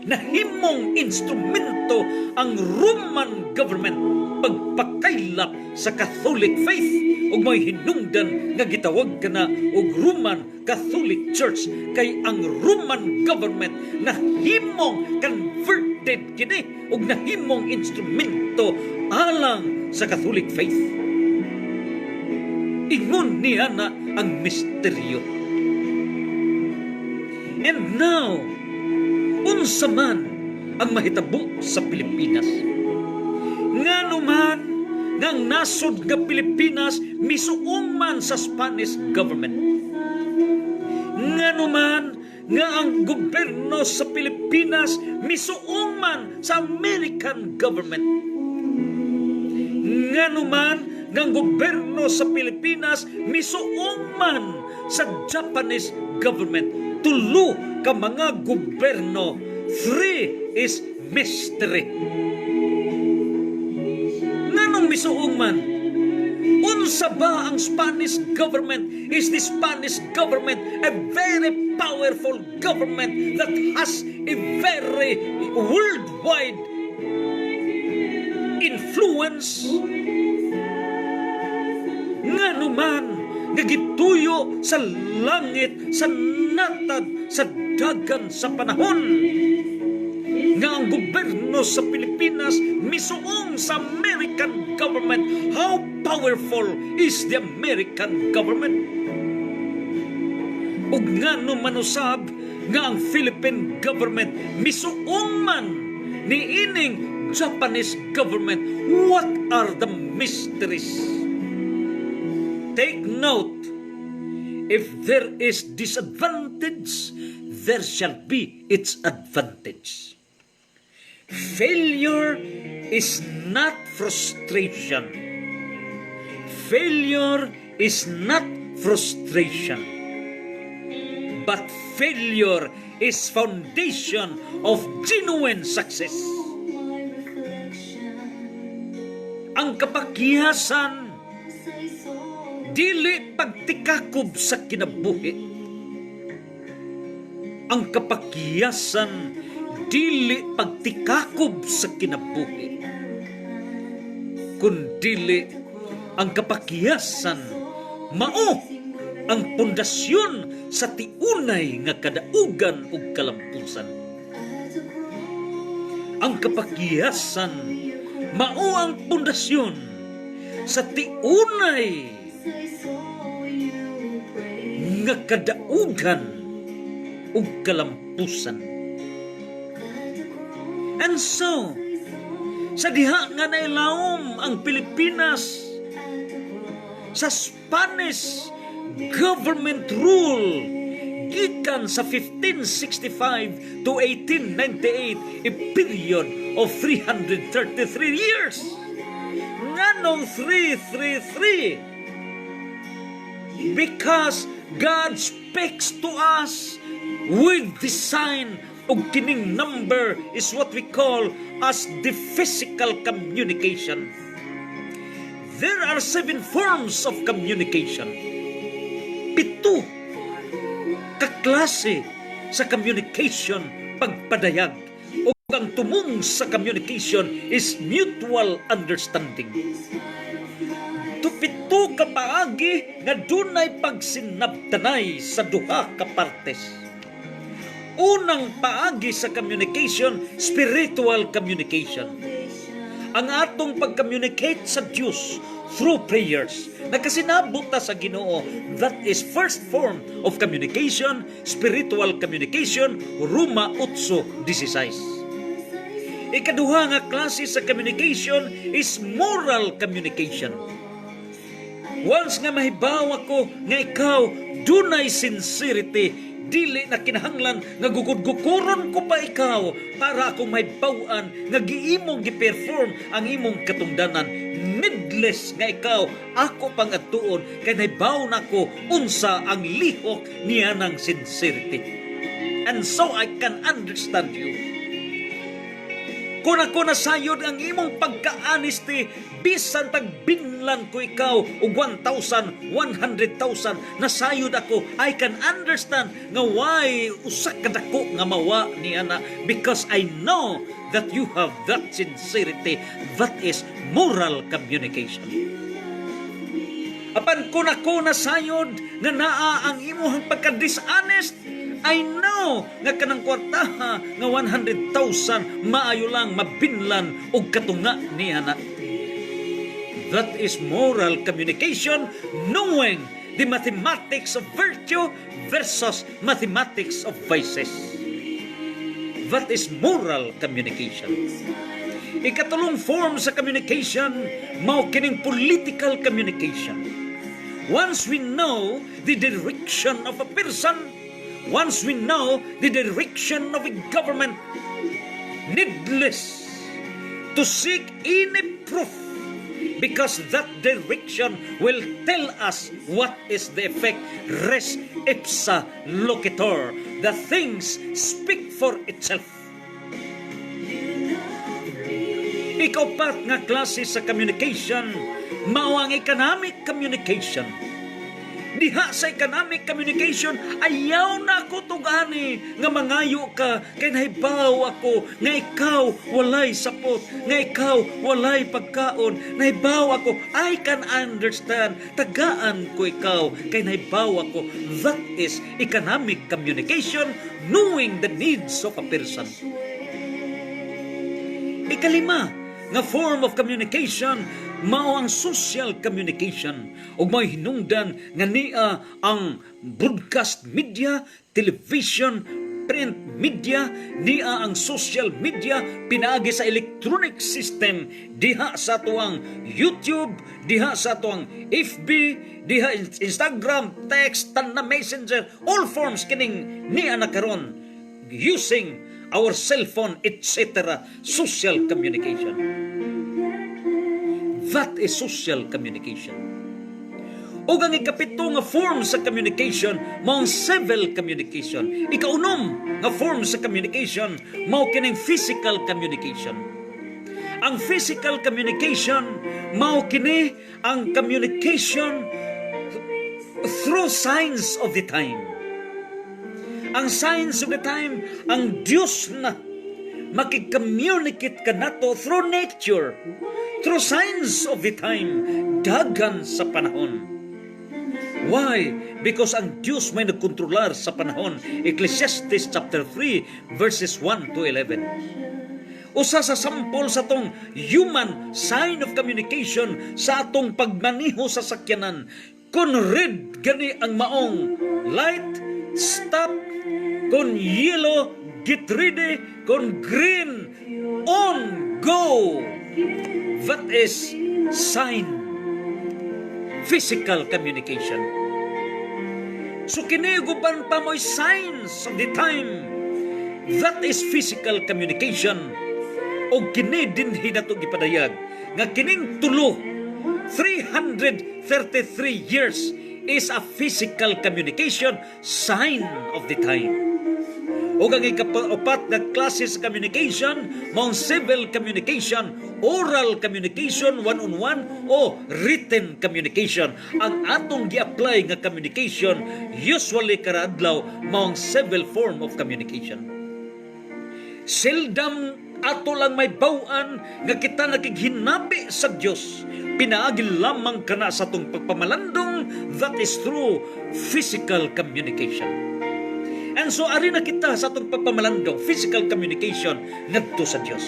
nahimong instrumento ang Roman government pagpakaylap sa Catholic faith ug may hinungdan nga gitawag kana og Roman Catholic Church, kay ang Roman government nahimong converted kini ug nahimong instrumento alang sa Catholic faith. Ingon niya na ang misteryo. And now, unsa man ang mahitabo sa Pilipinas? Ngano man nga ang nasod nga Pilipinas misuong man sa Spanish government. Ngano man nga ang gobyerno sa Pilipinas misuong man sa American government. Ngano man nga ang gobyerno sa Pilipinas misuong man sa Japanese government. Tulo ka mga gobyerno. 3 is mystery. Nganong misuong man? Unsa ba ang Spanish government? Is the Spanish government a very powerful government that has a very worldwide influence? Ngano man gagituyo sa langit, sa natad, sa dagan, sa panahon nga ang gobyerno sa Pilipinas misuong sa American government. How powerful is the American government? Ug ngano manusab nga ang Philippine government misuong man ni ining Japanese government. What are the mysteries? Take note, if there is disadvantage, there shall be its advantage. Failure is not frustration. Failure is not frustration. But failure is foundation of genuine success. Ang kapakyasan dili pagtikakob sa kinabuhi. Ang kapakyasan dili pagtikakob sa kinabuhi. Kundili ang kapakyasan mao ang pundasyon sa tiunay nga kadaugan ug kalampusan. Ang kapakyasan mao ang pundasyon sa tiunay nga kadaugan ug kalampusan. And so, sa diha nga nailawom ang Pilipinas sa Spanish government rule gikan sa 1565 to 1898, a period of 333 years. Nganong 333? Because God speaks to us with the sign of kining number is what we call as the physical communication. There are 7 forms of communication. 7 kaklase sa communication pagpadayag. O ang tumong sa communication is mutual understanding. Tupito ka paagi nga dunay pagsinabtanay sa duha ka partes. Unang paagi sa communication, spiritual communication. Ang atong pag-communicate sa Diyos through prayers. Nakasinabot ta sa Ginoo. That is first form of communication, spiritual communication, Roma 8:16. Ikaduha nga klase sa communication is moral communication. Once nga mahibaw ako nga ikaw dunay sincerity, dili na kinahanglan nga gugud-gukuron ko pa ikaw para akong mahibawaan nga giimong gi-perform ang imong katungdanan. Needless nga ikaw ako pangadtuon kay nahibaw na ko unsa ang lihok niya ng sincerity. And so I can understand you. Kung ako nasayod ang imong pagka-honesty, bisan pagbinlan ko ikaw og 1,000, 100,000, nasayod ako, I can understand nga why usa ka dako nga mawa niya na, because I know that you have that sincerity. That is moral communication. Apan kung ako nasayod nga naa ang imong pagka-dishonest, I know nga kanang kwartaha nga 100,000 maayo lang mabinlan og katunga niya na. That is moral communication, knowing the mathematics of virtue versus mathematics of vices. That is moral communication. Ikatulong form sa communication, mao kining political communication. Once we know the direction of a person, once we know the direction of a government, needless to seek any proof, because that direction will tell us what is the effect. Res ipsa loquitur. The things speak for itself. Ikapat nga klase sa communication, mao ang economic communication. Diha sa economic communication, ayaw na ako tugani nga mangayo ka kay nahibaw ako nga ikaw walay sapot, nga ikaw walay pagkaon. Nahibaw ako, I can understand, tagaan ko ikaw kay nahibaw ako. That is economic communication, knowing the needs of a person. Ikalima nga form of communication, mao ang social communication, ug may hinungdan nga niya ang broadcast media, television, print media, niya ang social media pinaagi sa electronic system, diha sa tuang YouTube, diha sa tuang FB, diha Instagram, text, tanna messenger, all forms kining niya na karon using our cell phone, etc. Social communication. That is social communication. O ang ikapito nga form sa communication, mao civil communication. Ikaunom nga form sa communication, mao kining physical communication. Ang physical communication, mao kini ang communication through signs of the time. Ang signs of the time, ang Diyos na makikommunicate ka nato through nature, through signs of the time, dagan sa panahon. Why? Because ang Diyos may nagkontrolar sa panahon. Ecclesiastes chapter 3 verses 1 to 11. Usa sa sample sa tong human sign of communication sa atong pagmaniho sa sakyanan. Kung red gani ang maong light, stop. Kung yellow, get ready. Kung green, on, go. That is sign. Physical communication. So kiniguban pa mo'y signs of the time. That is physical communication. O kini din hinatog ipadayag nga kining tulo 333 years is a physical communication sign of the time. O ang ikapat na klase sa communication, mong civil communication, oral communication, one-on-one, o written communication. Ang atong gi-apply nga communication, usually karadlaw, mong civil form of communication. Seldom ato lang may bawaan nga kita nakighinabi sa Dios. Pinaagil lamang kana sa atong pagpamalandong, that is through physical communication. And so, ari na kita sa itong pagpamalandong, physical communication, ngadto sa Diyos.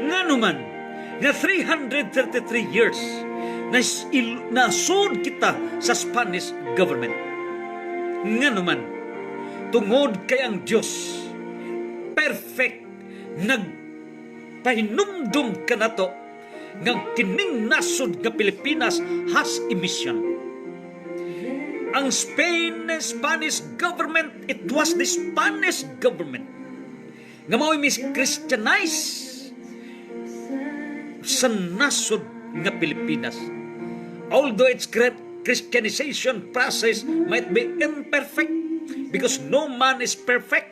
Nga naman, nga 333 years, nasod kita sa Spanish government. Nga naman, tungod kay ang Diyos, perfect, nagpahinumdum ka na to, nga kining nasod nga Pilipinas has a mission. Ang Spanish government, it was the Spanish government nga mao'y mis-Christianize sa nasod nga Pilipinas. Although its Christianization process might be imperfect because no man is perfect.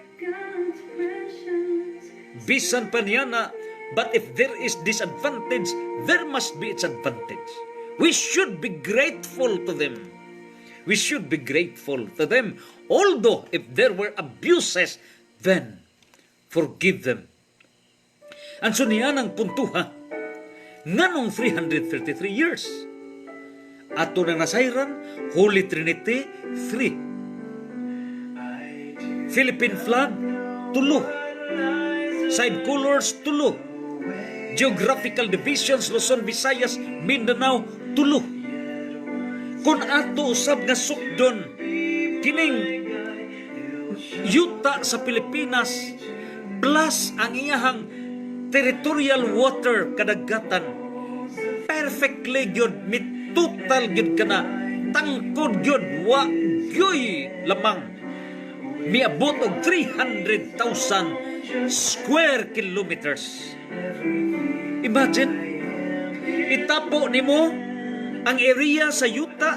Bisan pa niya na, but if there is disadvantage, there must be its advantage. We should be grateful to them. We should be grateful to them. Although, if there were abuses, then forgive them. And so niyan ang puntuha, nganong 333 years. Ato na nasayran, Holy Trinity, 3. Philippine flag, 2. Side colors, 2. Geographical divisions, Luzon, Visayas, Mindanao, 2. Kung ato usab nga sukdon kining yuta sa Pilipinas plus ang iyahang territorial water kadagatan, perfectly gyud, mitutal gyud kana, tangkod gyud, wa gyoy lamang miabot og 300,000 square kilometers. Imagine, itapo nimo ang area sa yuta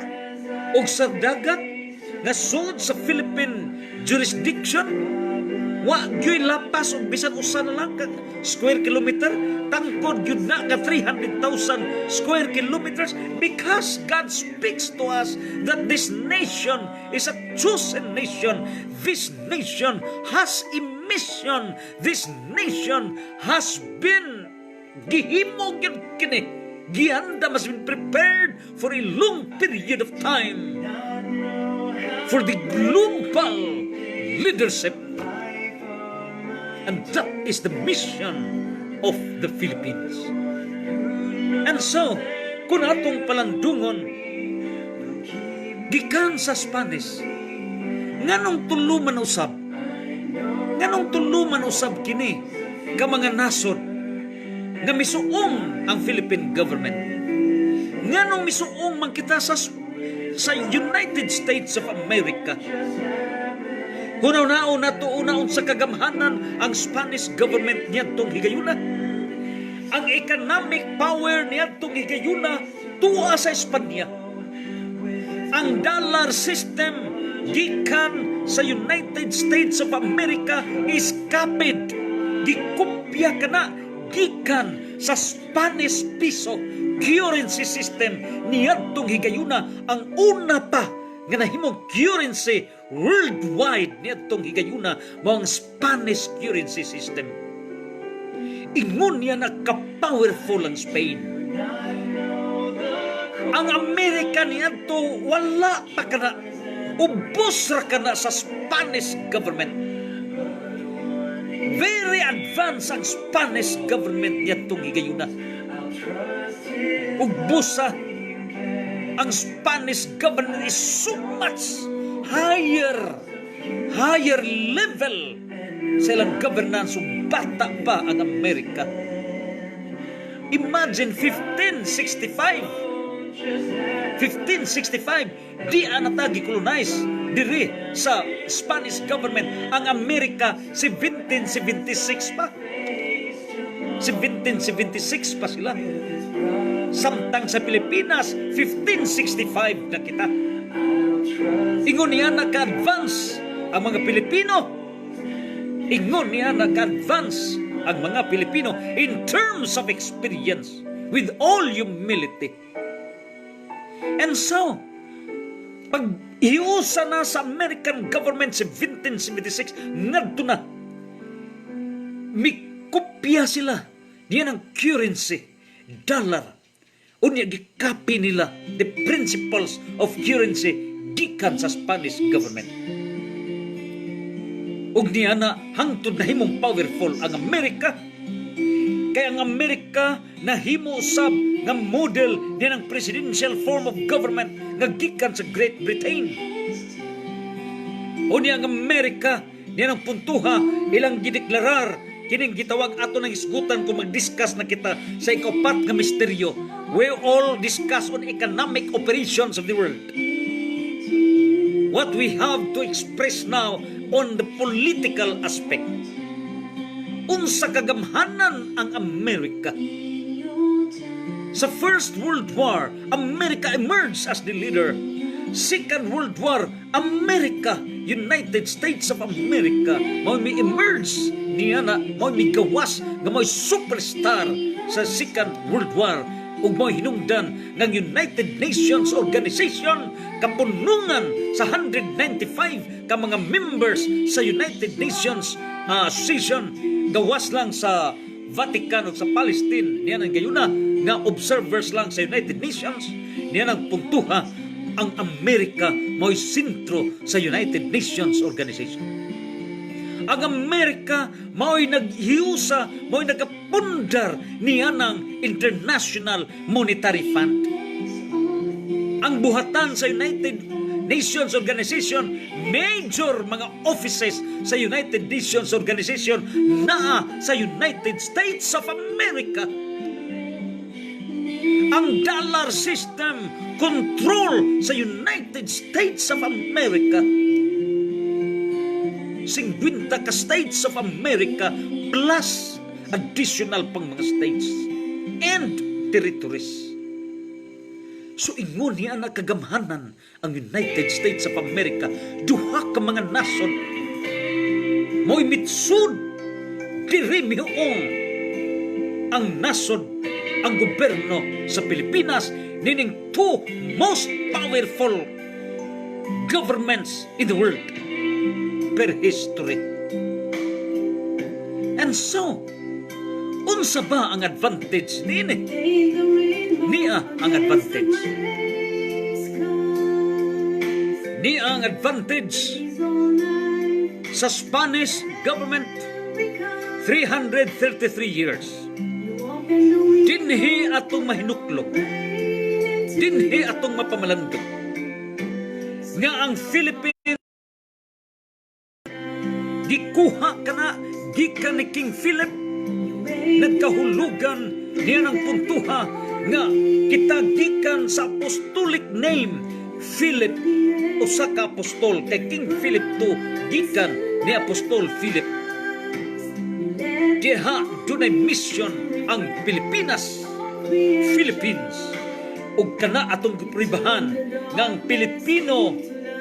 o sa dagat nga sud sa Philippine jurisdiction, wa gyoy lapas og bisan usa na lang ka square kilometer, tangkod gyud na nga 300,000 square kilometers, because God speaks to us that this nation is a chosen nation. This nation has a mission. This nation has been gihimo gyud kini. Gihanda must been prepared for a long period of time for the global leadership, and that is the mission of the Philippines. And so, kung atong palandungon gikan sa Spanish, nganong tuluman usab kini ka mga nasod nga misuong ang Philippine government. Nganong misuong man kita sa United States of America. Hunaw-naon na tuunaon sa kagamhanan ang Spanish government niyadtong higayuna. Ang economic power niyadtong higayuna tuwa sa Espanya. Ang dollar system gikan sa United States of America is copied. Gikopya kana gikan sa Spanish peso currency system niyadtong higayuna. Ang una pa nga nahimong currency worldwide niyadtong higayuna mao ang Spanish currency system. Ingon niya na ka-powerful ang Spain. Ang Amerika niyadto wala pa kana, ubos ra kana sa Spanish government. Very advanced ang Spanish government niyadtong higayuna. Ubos sa ang Spanish government is so much higher level sa ilang governance ug bata pa ang Amerika. Imagine 1565 di anatagi colonize diri sa Spanish government. Ang Amerika 1776 pa. 1776 pa sila. Samtang sa Pilipinas 1565 na kita. Ingon niya naka-advance ang mga Pilipino. Ingon niya naka-advance ang mga Pilipino in terms of experience with all humility. And so, pag iusa na sa American government 1776, ngadto na mikopya sila niya ng currency, dollar. Unya gikapi nila the principles of currency gikan sa Spanish government. Ug niya na hangtod na himong powerful ang Amerika. Kaya ang Amerika nahimo sab nga model niya ng presidential form of government nga gikan sa Great Britain. Unya ang Amerika niya ng puntuha ilang gideklarar kining gitawag ato ng isgutan kung mag-discuss na kita sa ikapat nga misteryo. We all discuss on economic operations of the world. What we have to express now on the political aspect. Unsa kagamhanan ang Amerika. Sa First World War, America emerged as the leader. Second World War, America, United States of America, mao mi emerge niya na mao mi gawas nga mao superstar sa Second World War ug mao hinungdan ng United Nations Organization kapunungan sa 195 ka mga members sa United Nations Association gawas lang sa Vatican ug sa Palestine niya nang gayuna nga observers lang sa United Nations niya nang puntuha ang Amerika mao'y sentro sa United Nations Organization. Ang Amerika mao'y naghiusa, mao'y nagapundar niya ng International Monetary Fund. Ang buhatan sa United Nations Organization, major mga offices sa United Nations Organization naa sa United States of America. Ang dollar system control sa United States of America. 50 ka States of America plus additional pang mga states and territories. So ingon niya na kagamhanan ang United States of America. Duha ka mga nason mo'y mitsud diri mihuong ang nason, ang gobyerno sa Pilipinas nining two most powerful governments in the world per history. And so, unsa ba ang advantage niini? Niya ang advantage. Niya ang advantage sa Spanish government 333 years. Dinhi atong mahinuklog. Dinhi atong mapamalandog. Nga ang Philippines gikuha kana gikan ni King Philip nagkahulugan niya ng puntuha nga kita gikan sa apostolic name Philip usa ka apostol, kay King Philip II gikan ni Apostol Philip. Diha dunay mission ang Pilipinas, Philippines, ug kana atong gipribahan nga ang Pilipino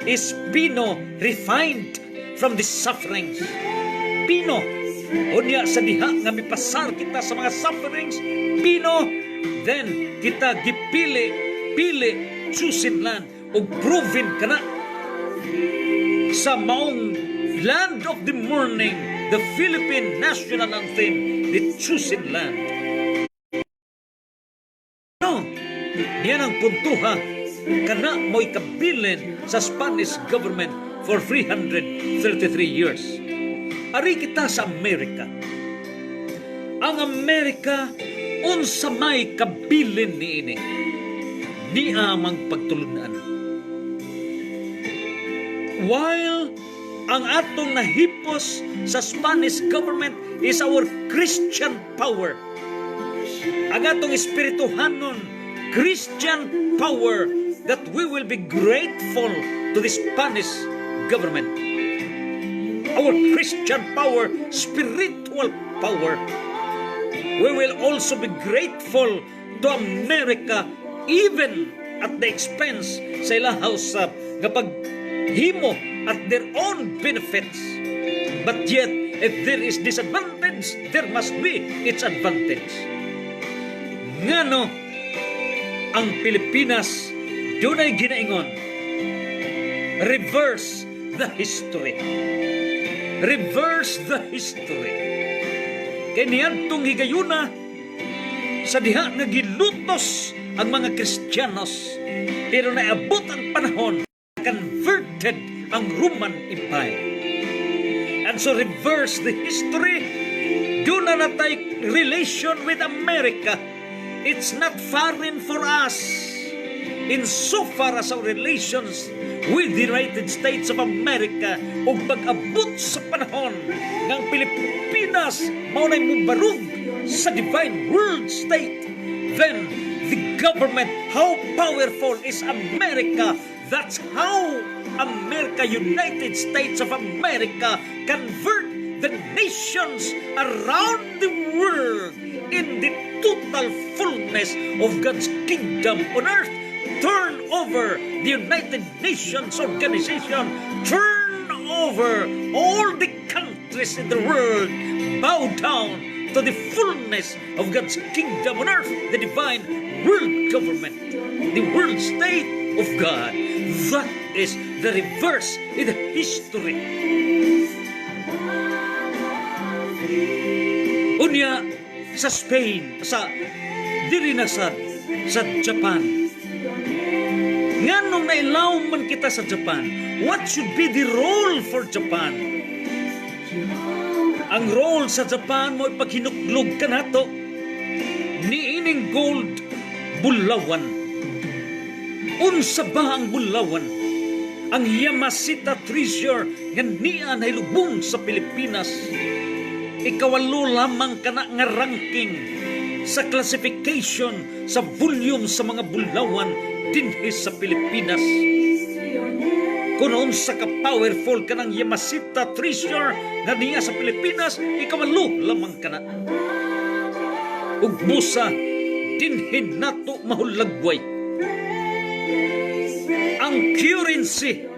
is Pino refined from the sufferings. Pino, unya sa diha nga mipasar kita sa mga sufferings, Pino, then kita gipili, chosen land, ug proven kana sa maong land of the morning, the Philippine national anthem, the chosen land. No, diyan ang puntuha, kana mo'y kabilin sa Spanish government for 333 years. Ari kita sa Amerika. Ang Amerika, unsa may kabilin niini, di amang pagtulunan. While ang atong nahipos sa Spanish government is our Christian power. Ang atong espirituhanon, Christian power, that we will be grateful to the Spanish government. Our Christian power, spiritual power. We will also be grateful to America even at the expense sa ilahaw sa nga paghimo at their own benefits. But yet, if there is disadvantage, there must be its advantage. Ngano ang Pilipinas dunay ginaingon, reverse the history. Reverse the history. Kaya niyantong higayuna sa diha nga gilutos ang mga Kristiyanos, pero naabot ang panahon, converted ang Roman Empire. And so reverse the history. Do na natay relation with America. It's not foreign for us. In so far as our relations with the United States of America o pag-abot sa panahon ng Pilipinas maunay mubarug sa divine world state, then the government, how powerful is America? That's how America, United States of America, convert the nations around the world in the total fullness of God's kingdom on earth. Turn over the United Nations organization. Turn over all the countries in the world. Bow down to the fullness of God's kingdom on earth, the divine world government, the world state of God. That is the reverse in the history. Unya sa Spain, sa diri na sa Japan. Nganong nailaw man kita sa Japan, what should be the role for Japan? Ang role sa Japan mo ipaghinuklog ka nato niining gold bulawan. Unsa ba ang bulawan? Ang Yamashita treasure nga niya nailubong sa Pilipinas. Ikawalo lamang kana nga ranking sa classification sa volume sa mga bulawan dinhi sa Pilipinas. Kung unsa ka powerful ka ng Yamashita treasure nga niya sa Pilipinas, ikawalo lamang kana. Ug busa dinhi nato mahulagway. Ang currency,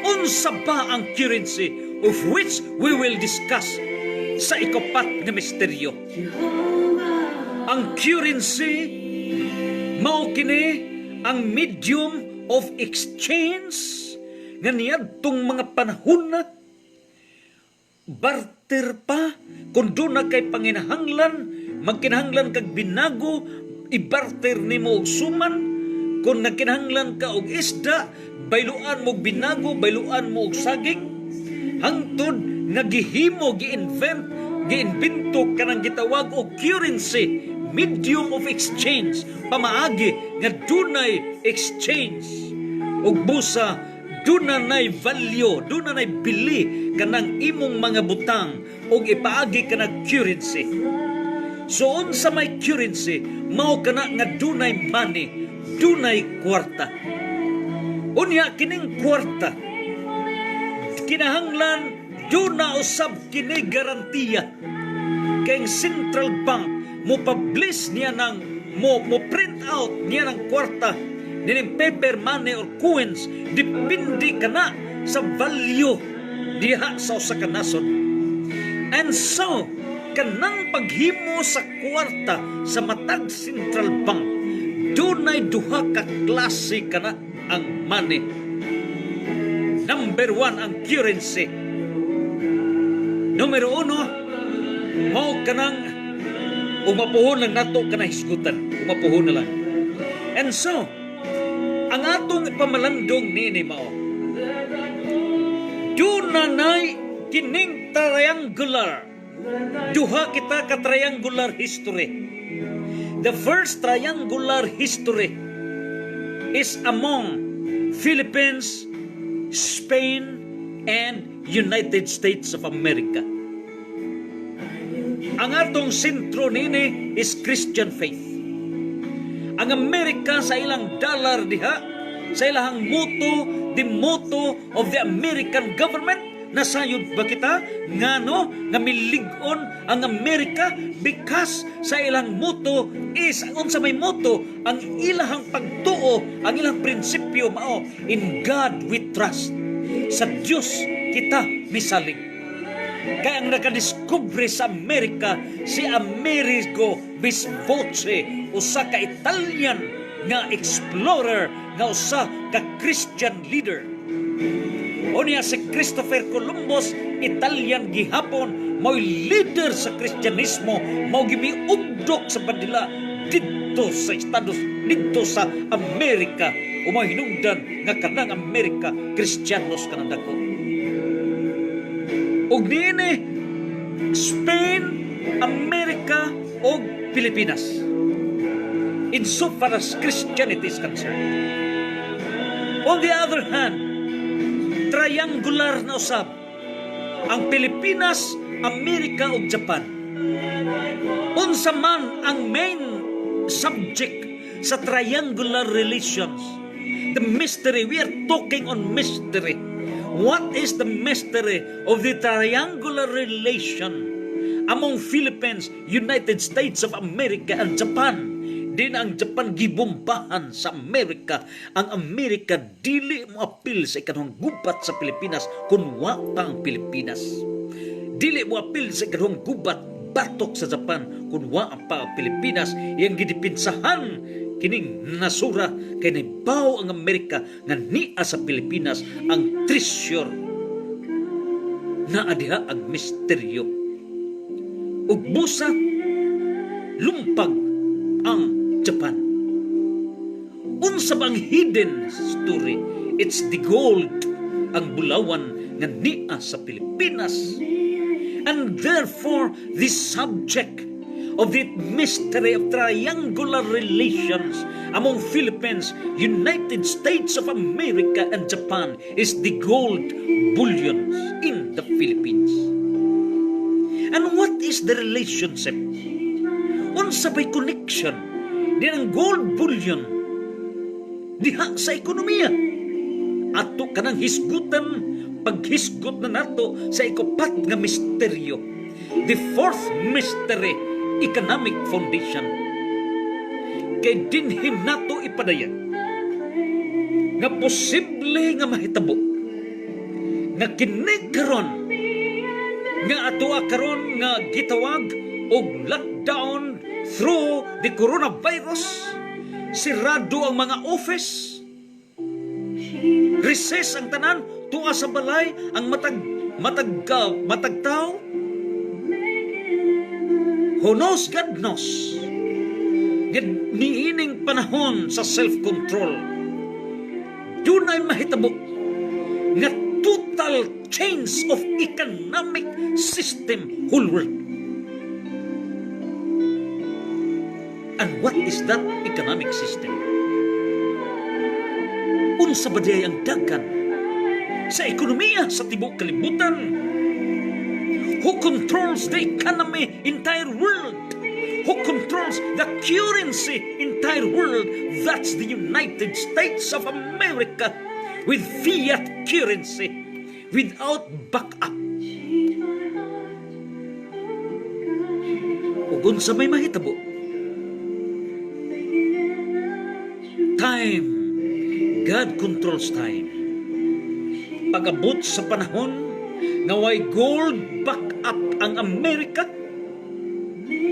unsa ba ang currency of which we will discuss sa ikapat nga misteryo? Ang currency mao kini ang medium of exchange nga niadtong mga panahon na barter pa kung doon na kay panginahanglan, magkinahanglan kag binago, ibarter nimo og suman. Kung nagkinahanglan ka og isda, bayluan mo og binago, bayluan mo og saging. Hangtod nga gihimo, giinvento kanang gitawag og currency, medium of exchange, pamaagi nga dunay exchange. Ug busa dunay value, dunay bili kanang imong mga butang ug ipaagi kanang currency. So unsa may currency, mao kana nga dunay money, dunay kwarta. Unya kining kwarta, kinahanglan yun na usab kini garantiya. Kaya Central Bank mo publish niya ng mo print out niya ng kwarta nining paper money or coins depende kana sa value diha sa usa ka nasod. And so kanang paghimo sa kwarta sa matag Central Bank dunay duha ka klase kana ang money. Number 1 ang currency. Numero 1 mao kanang umapuhon lang nato kana hisgutan, umapuhon na lang. And so ang atong ipamalandong nini mao dunay kining triangular, duha kita ka triangular history. The first triangular history is among Philippines, Spain, and United States of America. Ang atong sentro nini is Christian faith. Ang Amerika sa ilang dollar diha, sa ilang motto, the motto of the American government, nasayod ba kita ngano nga milig-on ang Amerika because sa ilang motto is unsa may motto ang ilang pagtuo, ang ilang prinsipyo mao, in God we trust. Sa Dios kita misalig. Kaya ang nakadiskubre sa Amerika si Amerigo Vespucci, usa ka Italian nga explorer, nga usa ka Christian leader. Unya si Christopher Columbus, Italian gihapon, mo'y leader sa Kristyanismo, mo gimiugdok sa bandila dito sa Estados, dito sa Amerika. Umay hinungdan nga kanang Amerika Kristyanos kanang dako. Og niini Spain, Amerika og Pilipinas, in so far as Christianity is concerned. On the other hand, triangular na usab ang Pilipinas, Amerika ug Japan. Unsa man ang main subject sa triangular relations, the mystery, we are talking on mystery. What is the mystery of the triangular relation among Philippines, United States of America, and Japan? Din ang Japan gibombahan sa Amerika. Ang Amerika dili mo apil sa ikanong gubat sa Pilipinas kung wa pa ang Pilipinas. Dili mo apil sa ikanong gubat batok sa Japan kung wa pa ang Pilipinas. Yang gidipinsahan kining nasura kay naibaw ang Amerika nga niya sa Pilipinas ang treasure na adiha ang misteryo. Ug busa lumpag ang Japan. Unsa bang hidden story? It's the gold, ang bulawan nga niya sa Pilipinas. And therefore, this subject of the mystery of triangular relations among Philippines, United States of America, and Japan is the gold bullions in the Philippines. And what is the relationship? Unsa bay connection din ang gold bullion diha sa ekonomiya? Ato kanang hisgutan, paghisgot na nato sa ikupat nga misteryo. The fourth mystery, economic foundation. Kay dinhim nato ipadayag nga posible nga mahitabo nga kini karon nga ato karon nga gitawag og lockdown through the coronavirus. Sirado ang mga office, recess ang tanan, tuwa sa balay ang matagtaw. Who knows, God knows. Niining panahon sa self-control, doon ay mahitabo nga total change of economic system whole world. And what is that economic system? Unsa ba diay ang dagan sa ekonomiya sa tibuok kalibutan? Who controls the economy entire world? Who controls the currency entire world? That's the United States of America. with fiat currency without backup. Ug unsa may mahitabo? Time. God controls time. Pag-abot sa panahon nga way gold backup ang Amerika,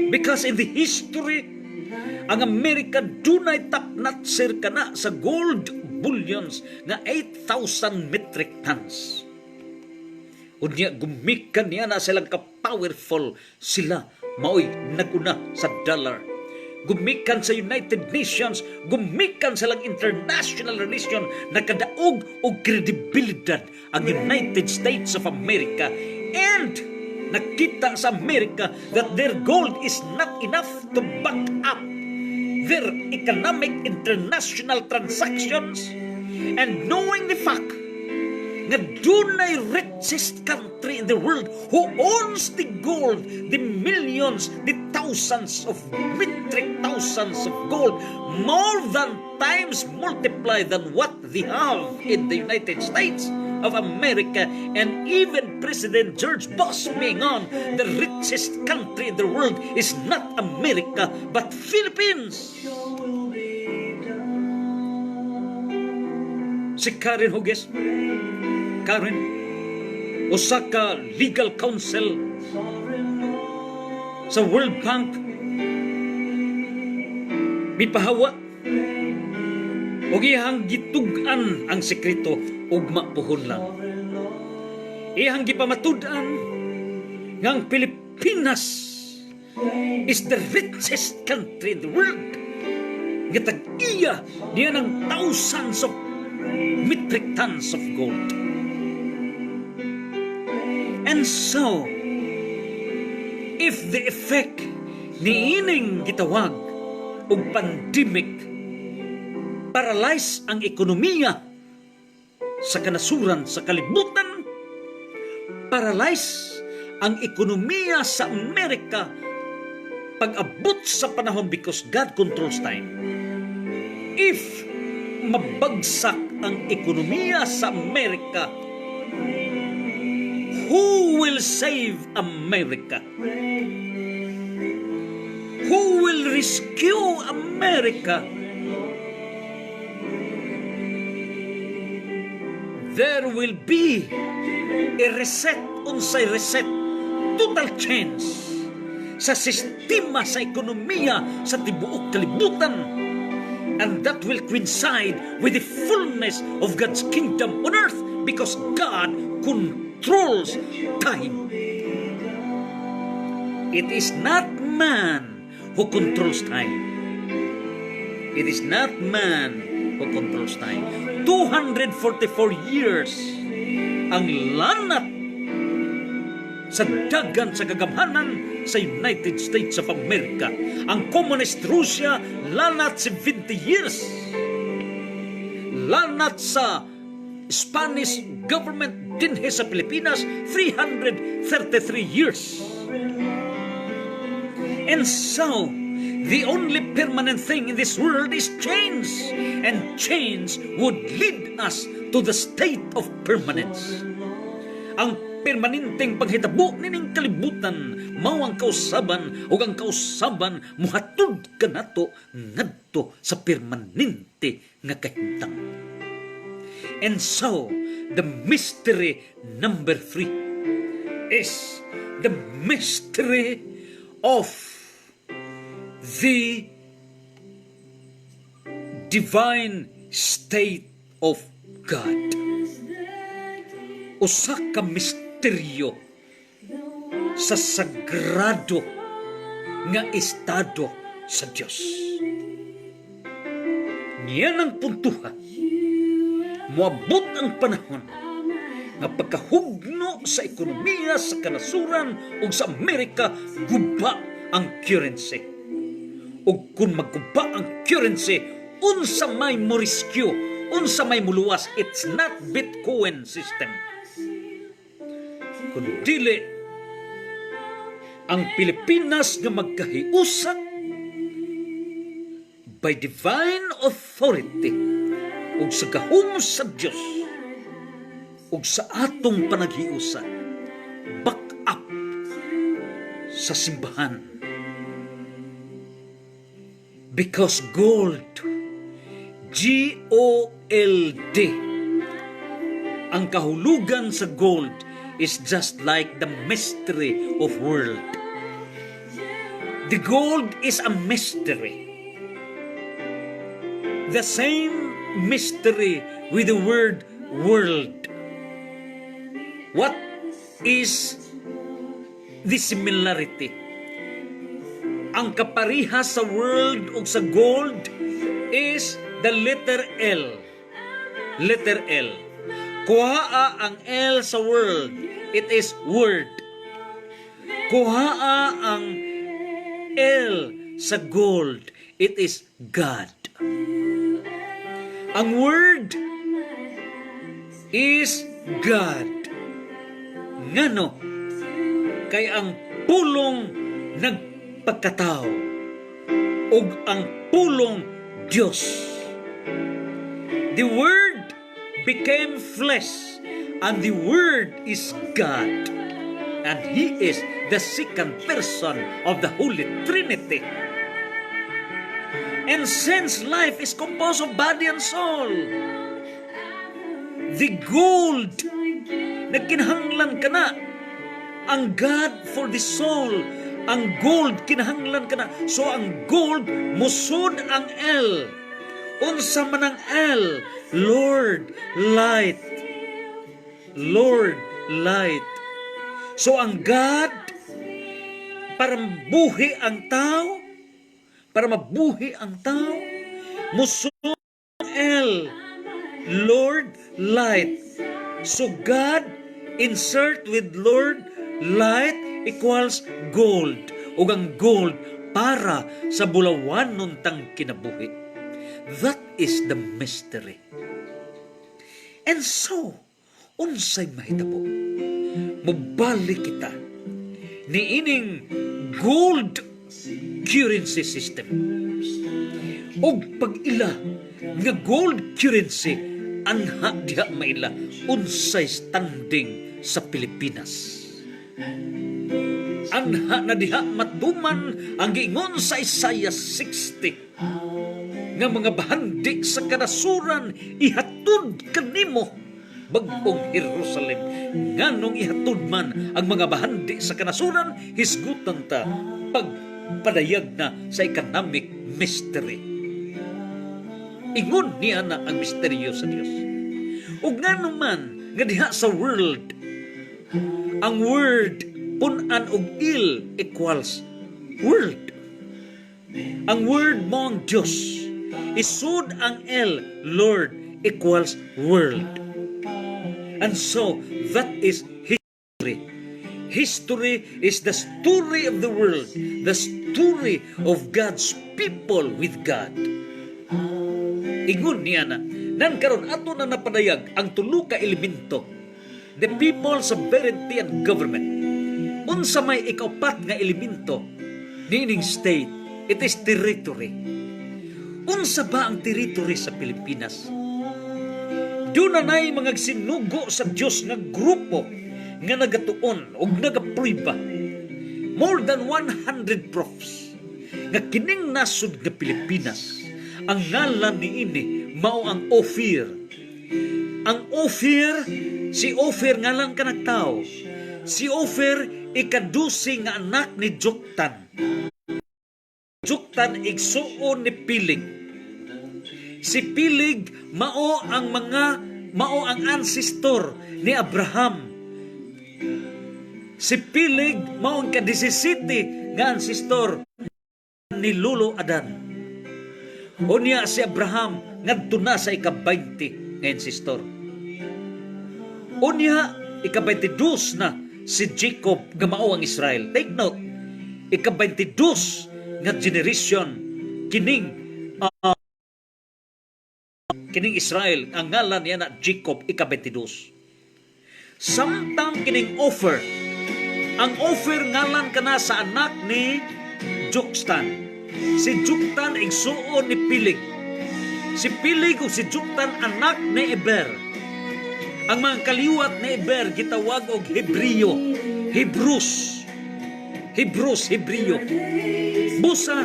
because in the history ang Amerika dunay top-notcher kana sa gold bullions nga 8,000 metric tons. Unya gumikan niya na silang ka-powerful sila maoy naguna sa dollar. Gumikan sa United Nations, gumikan sa lang international relation na kadaog og kredibilidad ang United States of America. And nakita sa Amerika that their gold is not enough to back up their economic international transactions, and knowing the fact nga dunay richest country in the world who owns the gold, the millions, the thousands of metric thousands of gold, more than times multiply than what they have in the United States of America, and even President George Bush being on, the richest country in the world is not America but Philippines. Si Karen Hugues, Karen, Osaka Legal Counsel sa World Bank, mipahawa og iyang gitugan ang sekreto ugma puhon lang. Iyang gipamatud-an nga ang Pilipinas is the richest country in the world. Nga tag-iya niya ng thousands of metric tons of gold. And so, if the effect ni ining gitawag og pandemic paralyze ang ekonomiya sa kanasuran sa kalibutan, paralyze ang ekonomiya sa Amerika pag-abot sa panahon, because God controls time. If mabagsak ang ekonomiya sa Amerika, who will save America? Who will rescue America? There will be a reset, unsay reset, total change sa sistema sa ekonomiya sa tibuok kalibutan, and that will coincide with the fullness of God's kingdom on earth, because God controls time. It is not man who controls time. It is not man who controls time. 244 years ang lanat sa dagan sa kagamhanan sa United States of America. Ang Communist Russia, lanat 70 years. Lanat sa Spanish government dinhi sa Pilipinas, 333 years. And so, the only permanent thing in this world is change. And change would lead us to the state of permanence. Ang permanenteng paghitabo nining kalibutan mao ang kausaban, ug ang kausaban muhatod kanato ngadto sa permanente nga kahimtang. And so, the mystery number 3 is the mystery of the divine state of God. Usa ka misteryo sa sagrado nga estado sa Dios. Niyan ang puntuha. Moabot ang panahon nga pagkahugno sa ekonomiya sa kanasuran ug sa Amerika, guba ang currency. Ug kung magguba ang currency, unsa may mo rescue, unsa may muluwas, it's not Bitcoin system. Kung dili ang Pilipinas nga magkahiusa by divine authority ug sa gahom sa Dios, ug sa atong panaghiusa, back up sa simbahan. Because gold, G-O-L-D, ang kahulugan sa gold is just like the mystery of world. The gold is a mystery. The same mystery with the word world. What is the similarity? Ang kaparihas sa world o sa gold is the letter L. Letter L. Kuhaa ang L sa world, it is word. Kuhaa ang L sa gold, it is God. Ang word is God. Ngano? Kay ang pulong nagpagkatao ug ang pulong Dios. The Word became flesh, and the Word is God, and He is the second person of the Holy Trinity. And since life is composed of body and soul, the gold na kinahanglan ka na, ang God for the soul, ang gold kinahanglan ka na. So ang gold, musod ang L. Unsa man ang L? Lord, light. Lord, light. So ang God, para mabuhi ang tao, musod ang L. Lord, light. So God, insert with Lord, light equals gold. Ug ang gold para sa bulawan nun tang kinabuhi. That is the mystery. And so, unsay mahitabo? Mubalik kita ni ining gold currency system. Og pag-ila nga gold currency anha diha maila unsay standing sa Pilipinas. Anha na diha matuman ang giingon sa Isaiah 60 nga mga bahandi sa kanasuran ihatod kanimo bagong Jerusalem. Nganong ihatod man ang mga bahandi sa kanasuran, hisgutan ta pagpadayag na sa economic mystery. Ingon niya na ang misteryo sa Dios. Ug ngano man nga diha sa world, ang word punan og il equals world. Ang word mo ang Diyos. Isud ang L, Lord, equals world. And so, that is history. History is the story of the world, the story of God's people with God. Ingon niya na, nan karon ato na napadayag ang tulo ka elemento, the people, sovereignty, and government. Unsa may ikaupat nga elemento, meaning state, it is territory. Unsa ba ang territory sa Pilipinas? Doon na na'y mga sinugo sa Diyos nga grupo nga nagatuon o nagapruiba. More than 100 profs nga kining nasud nga Pilipinas. Ang ngalan ni ini mao ang Ophir. Ang Ophir, si Ophir ngalan ka nagtao. Si Ophir ikadusi nga anak ni Joktan. Joktan igsuon ni Pilig. Si Pilig mao ang ancestor ni Abraham. Si Pilig mao ang ka-17 nga ancestor ni Lolo Adan. Unya si Abraham ngadto na sa ika-20 nga ancestor. Unya ika-22 na si Jacob nga mao ang Israel. Take note, ika-22 nga generation kining Israel, ang ngalan niya na Jacob, ika-22. Samtang kining Ophir, ang Ophir ngalan ka na sa anak ni Joktan. Si Joktan igsuon ni Pilig. Si Pilig o si Joktan anak ni Eber. Ang mga kaliwat na Iber gitawag og Hebreo, Hebrews, Hebreo. Busa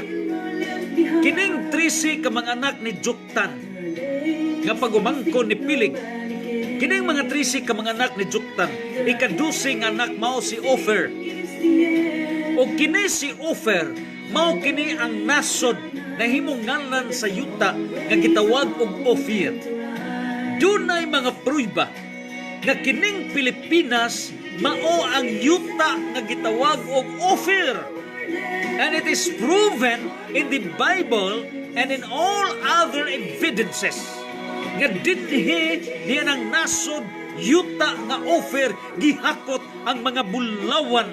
kining 13 ka mga anak ni Joktan nga pagumangkon ni Pilig. Kining mga 13 ka mga anak ni Joktan, ika-12 nga anak mao si Ofer. O kini si Ofer mao kini ang nasod na himungalan sa yuta nga gitawag og Ophir. Dunay mga pruiba nga kining Pilipinas mao ang yuta nga gitawag og Ophir. And it is proven in the Bible and in all other evidences nga dinhi niya ng nasod yuta nga Ophir gihakot ang mga bulawan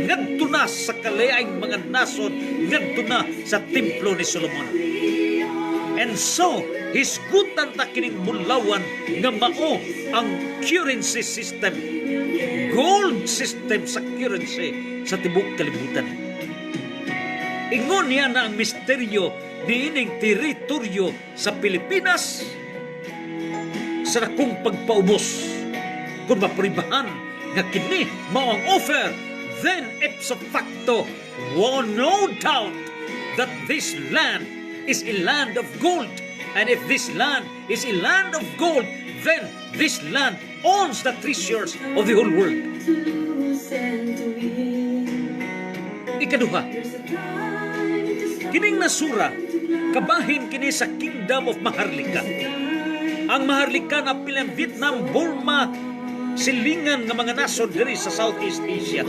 ngadto na sa kalayaing mga nasod, ngadto na sa templo ni Solomon. And so hisgutan ta kining bulawan nga mao ang currency system, gold system sa currency sa tibok kalibutan. Ingon niya na ang misteryo niining teritoryo sa Pilipinas sa dakong pagpaubos. Kung mapribahan nga kini mao ang Ophir, then ipso facto, no doubt that this land is a land of gold. And if this land is a land of gold, then this land owns the treasures of the whole world. Ikaduha, kining nasura, kabahin kini sa Kingdom of Maharlika. Ang Maharlika na pilang Vietnam, Burma, silingan ng mga nasod diri sa Southeast Asia.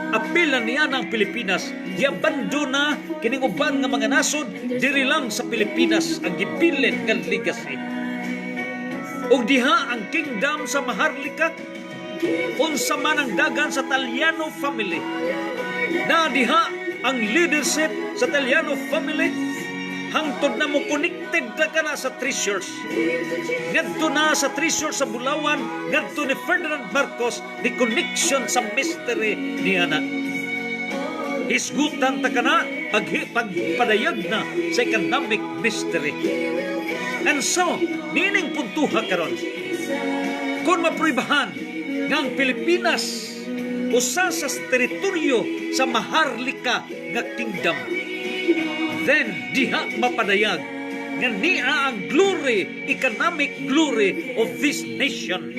Apilan niya ng Pilipinas, diabandona kining uban nga mga nasod diri lang sa Pilipinas ang gibilin nga legacy. Og diha ang kingdom sa Maharlika, unsa man ang dagan sa Taliano family. Na diha ang leadership sa Taliano family, hangtod na mo connected na ka na sa treasures. Ngadto na sa treasures sa Bulawan, ngadto ni Ferdinand Marcos, the connection sa mystery niya na. Hisgutan ta ka na, pagpadayag na sa economic mystery. And so, nining puntuha karon, kung mapribahan nga ang Pilipinas usa sa teritoryo sa Maharlika nga kingdom, then diha mapadayag nga niya ang glory, economic glory of this nation.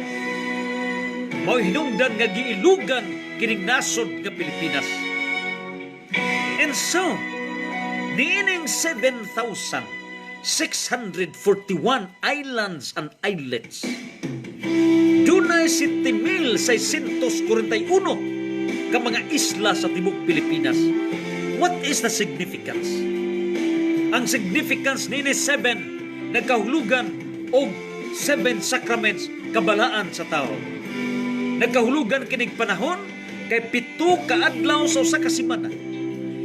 Mao hinungdan nga giilugan kining nasod nga Pilipinas. And so, niining 7,641 islands and islets, dunay 7,641 ka mga isla sa tibok Pilipinas. What is the significance? Ang significance nini 7 nagkahulugan og 7 sacraments kabalaan sa tao. Nagkahulugan kining panahon kay 7 ka adlaw sa usa ka semana.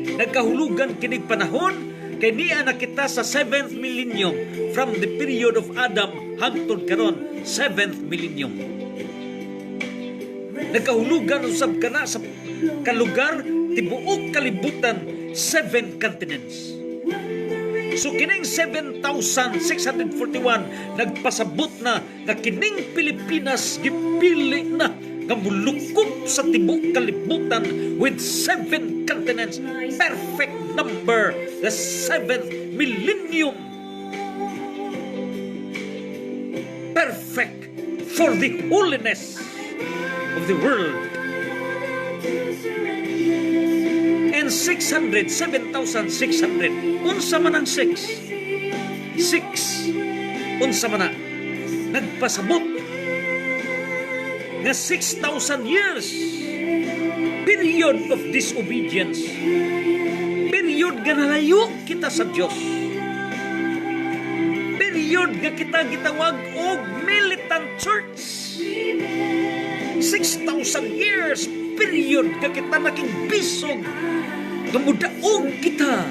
Nagkahulugan kining panahon kay niya nakita sa 7th millennium, from the period of Adam hangtod karon 7th millennium. Nagkahulugan usab kana sa kalugar tibuok kalibutan, 7 continents. So kining 7,641 nagpasabot na nga kining Pilipinas gipili na nga mulukop sa tibuok kalibutan with 7 continents, perfect number, the 7th millennium, perfect for the holiness of the world. And 7,600, unsa man ang 6, unsa man na nagpasabot nga 6,000 years period of disobedience, period nga nalayo kita sa Dios, period nga kita gitawag og militant church. 6,000 years period nga kita naging bisog, gamudaog kita.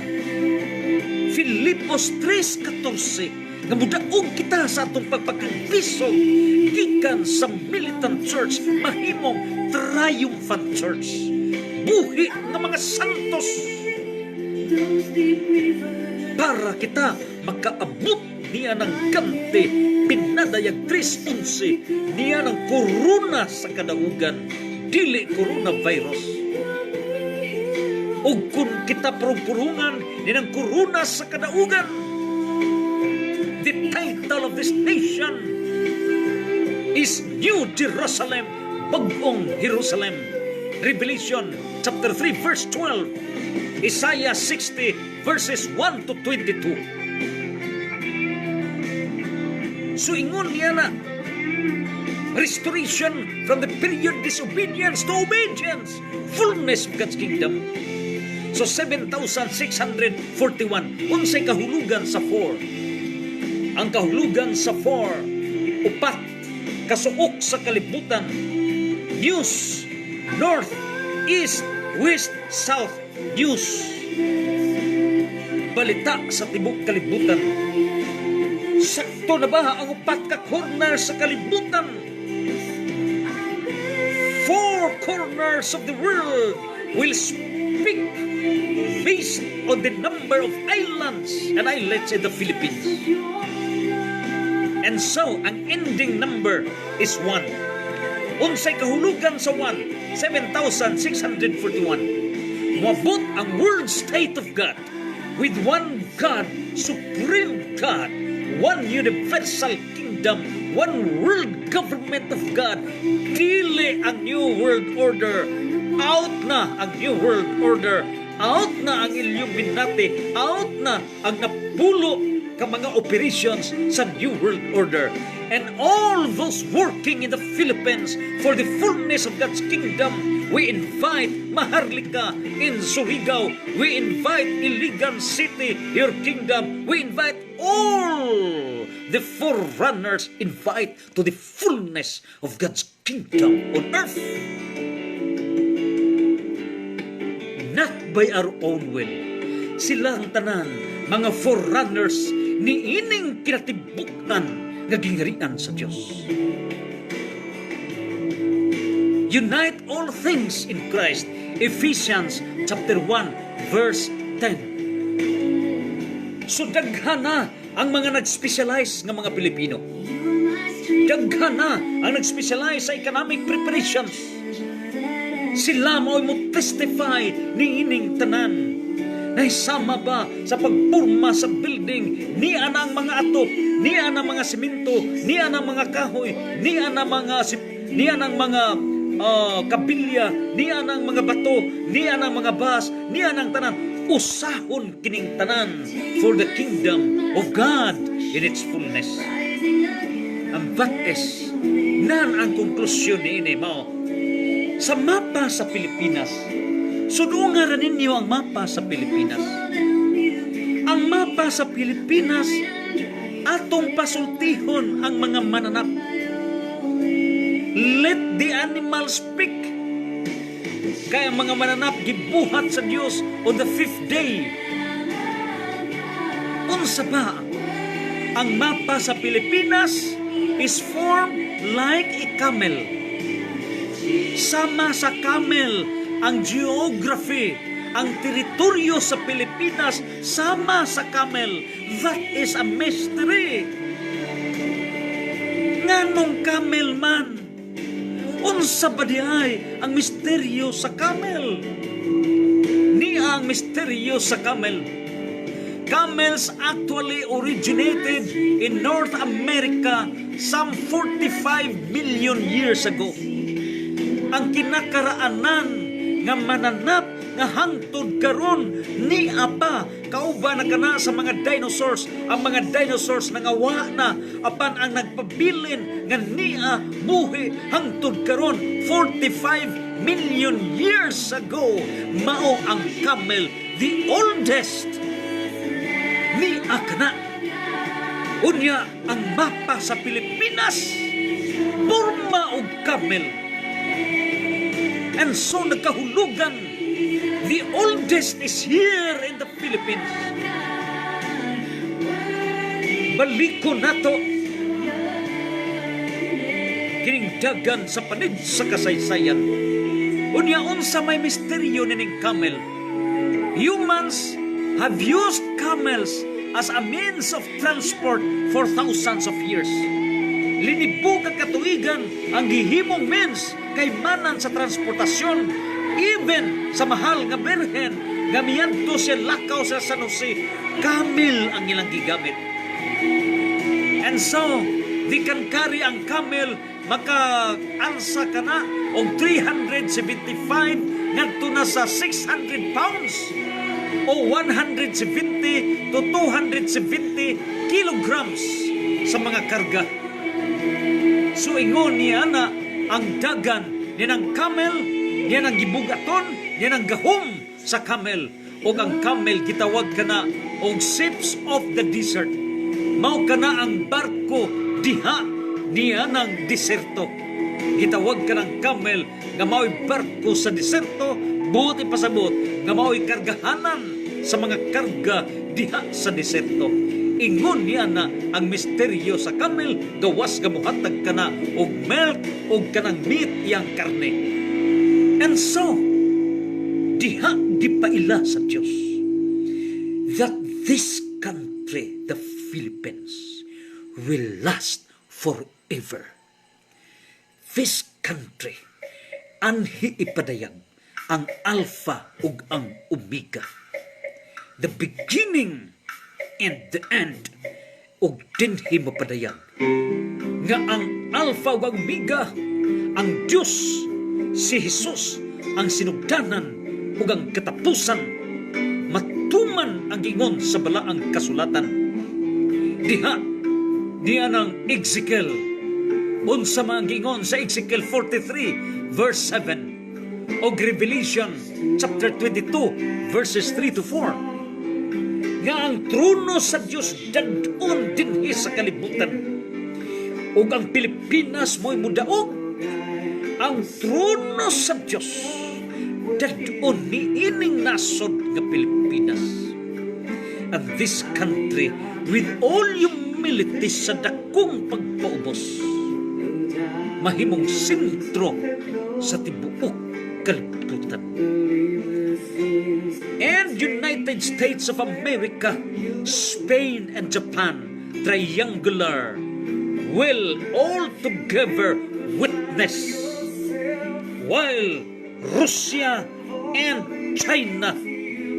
Filipos 3:14, gamudaog kita sa atong pagpagkabisog gikan sa militant church mahimong triumphant church, buhi ng mga santos, para kita makaabot niya ng gante, pinadayag 3:11, niya ng korona sa kadaugan, dili coronavirus. O kung kita purungan niya ng korona sa kadaugan, the title of this nation is New Jerusalem, Bagong Jerusalem. Revelation chapter 3 verse 12, Isaiah 60 verses 1 to 22. So ingon niya na restoration from the period disobedience to obedience, fullness of God's kingdom. So 7,641 unsay kahulugan sa 4. Ang kahulugan sa 4, upat kasuok sa kalibutan, news, north, east, west, south, news, balita sa tibok kalibutan. Sakto na ba ang upat ka corner sa kalibutan? 4 corners of the world will speak based on the number of islands and islets in the Philippines. And so, ang ending number is 1. Unsay kahulugan sa 1, 7,641. Mabot ang world state of God with one God, supreme God, one universal kingdom, one world government of God. Dili ang New World Order. Out na ang New World Order. Out na ang Illuminati. Out na ang napulo ka mga operations sa New World Order. And all those working in the Philippines for the fullness of God's kingdom, we invite Maharlika in Surigao. We invite Iligan City, your kingdom. We invite all the forerunners, invite to the fullness of God's kingdom on earth. Not by our own will. Silang tanan, mga forerunners, ni ining kinatibuktan nga gingharian sa Diyos. Unite all things in Christ. Ephesians chapter 1 verse 10. So daghan na ang mga nag-specialize nga mga Pilipino. Daghan na ang nag-specialize sa economic preparations. Sila mo testify ni ining tanan. Naisama ba sa pagpurma sa building? Niya na ang mga atop, niya na mga simento, niya na mga kahoy, niya na mga kabilya, niya na mga bato, niya na mga bas, niya na ang tanan. Usahon kining tanan for the kingdom of God in its fullness. Ang batis, nan ang konklusyon ni ini mo. Sa mapa sa Pilipinas, sudungan ninyo ang mapa sa Pilipinas. Ang mapa sa Pilipinas, atong pasultihon ang mga mananap. Let the animals speak. Kaya ang mga mananap gibuhat sa Diyos on the 5th day. Unsa ba? Ang mapa sa Pilipinas is formed like a camel. Sama sa camel ang geography, ang teritoryo sa Pilipinas, sama sa camel. That is a mystery. Nganong camel man? Unsa ba diay ang misteryo sa camel? Niya ang misteryo sa camel. Camels actually originated in North America some 45 million years ago. Ang kinakaraanan nga mananap nga hangtod karon ni apa kauban na kana sa mga dinosaurs. Ang mga dinosaurs nangawa na apan ang nagpabilin nga niya buhi hangtod karon 45 million years ago. Mao ang camel, the oldest ni akana. Unya ang mapa sa Pilipinas porma og camel. And so nagkahulugan, the oldest is here in the Philippines. Baliko nato kining dagan sa panid sa kasaysayan. Unya unsa may misteryo nining camel. Humans have used camels as a means of transport for thousands of years. Linibo ka katuigan ang gihimong means kay manan sa transportasyon, even sa mahal nga birhen nga miyanto siya lakaw sa San Jose, camel ang ilang gigamit. And so di kan carry ang camel, maka-alsa ka na og 375 ngadto na sa 600 pounds o 170 to 270 kilograms sa mga karga. So ingon niya na ang dagan niya ng camel, niya ng gibugaton, niya ng gahom sa camel, o ang camel gitawag ka na og ships of the desert. Mao ka na ang barko diha niya ng deserto. Gitawag ka ng camel nga mao'y barko sa deserto, buti pasabot nga mao'y kargahanan sa mga karga diha sa deserto. Ingon niya na ang misteryo sa camel, gawas nga muhatag ka na og milk og kanang meat iyang karne. And so diha gipaila sa Dios that this country, the Philippines, will last forever. This country, anhi ipadayag ang Alpha ug ang Omega, the beginning and the end, ug dinhi mapadayag nga ang Alpha ug ang Omega, ang Dios si Jesus, ang sinugdanan ug ang katapusan, matuman ang gingon sa balaang kasulatan. Diha ng Ezekiel, unsa man gingon sa Ezekiel 43 verse 7 o Revelation chapter 22 verses 3 to 4, nga ang trono sa Dios dadon dinhi sa kalibutan, ug ang Pilipinas mo'y mudaog. Ang trono sa Dios dadon ni ining nasod nga Pilipinas. And this country, with all humility sa dakong pagpaubos, mahimong sentro sa tibuok kalibutan. And United States of America, Spain and Japan, triangular, will all together witness, while Russia and China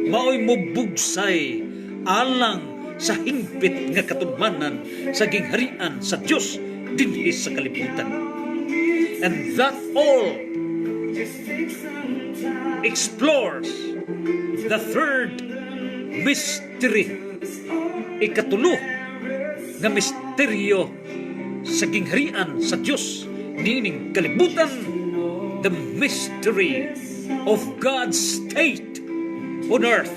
mao'y mubugsay alang sa hingpit nga katudmanan sa gingharian sa Dios dinhi sa kalibutan. And that all explores the third mystery, ikatulo nga misteryo sa gingharian sa Dios nining kalibutan, the mystery of God's state on earth.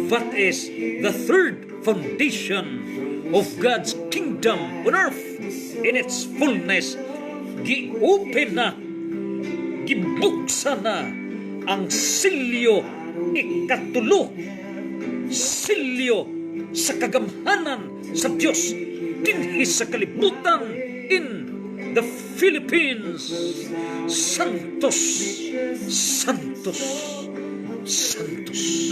What is the third foundation of God's kingdom on earth in its fullness? Gi-open na, gibuksan na ang silyo ikatulo, silyo sa kagamhanan sa Dios dinhi sa kalibutan in the Philippines. Santos, Santos, Santos.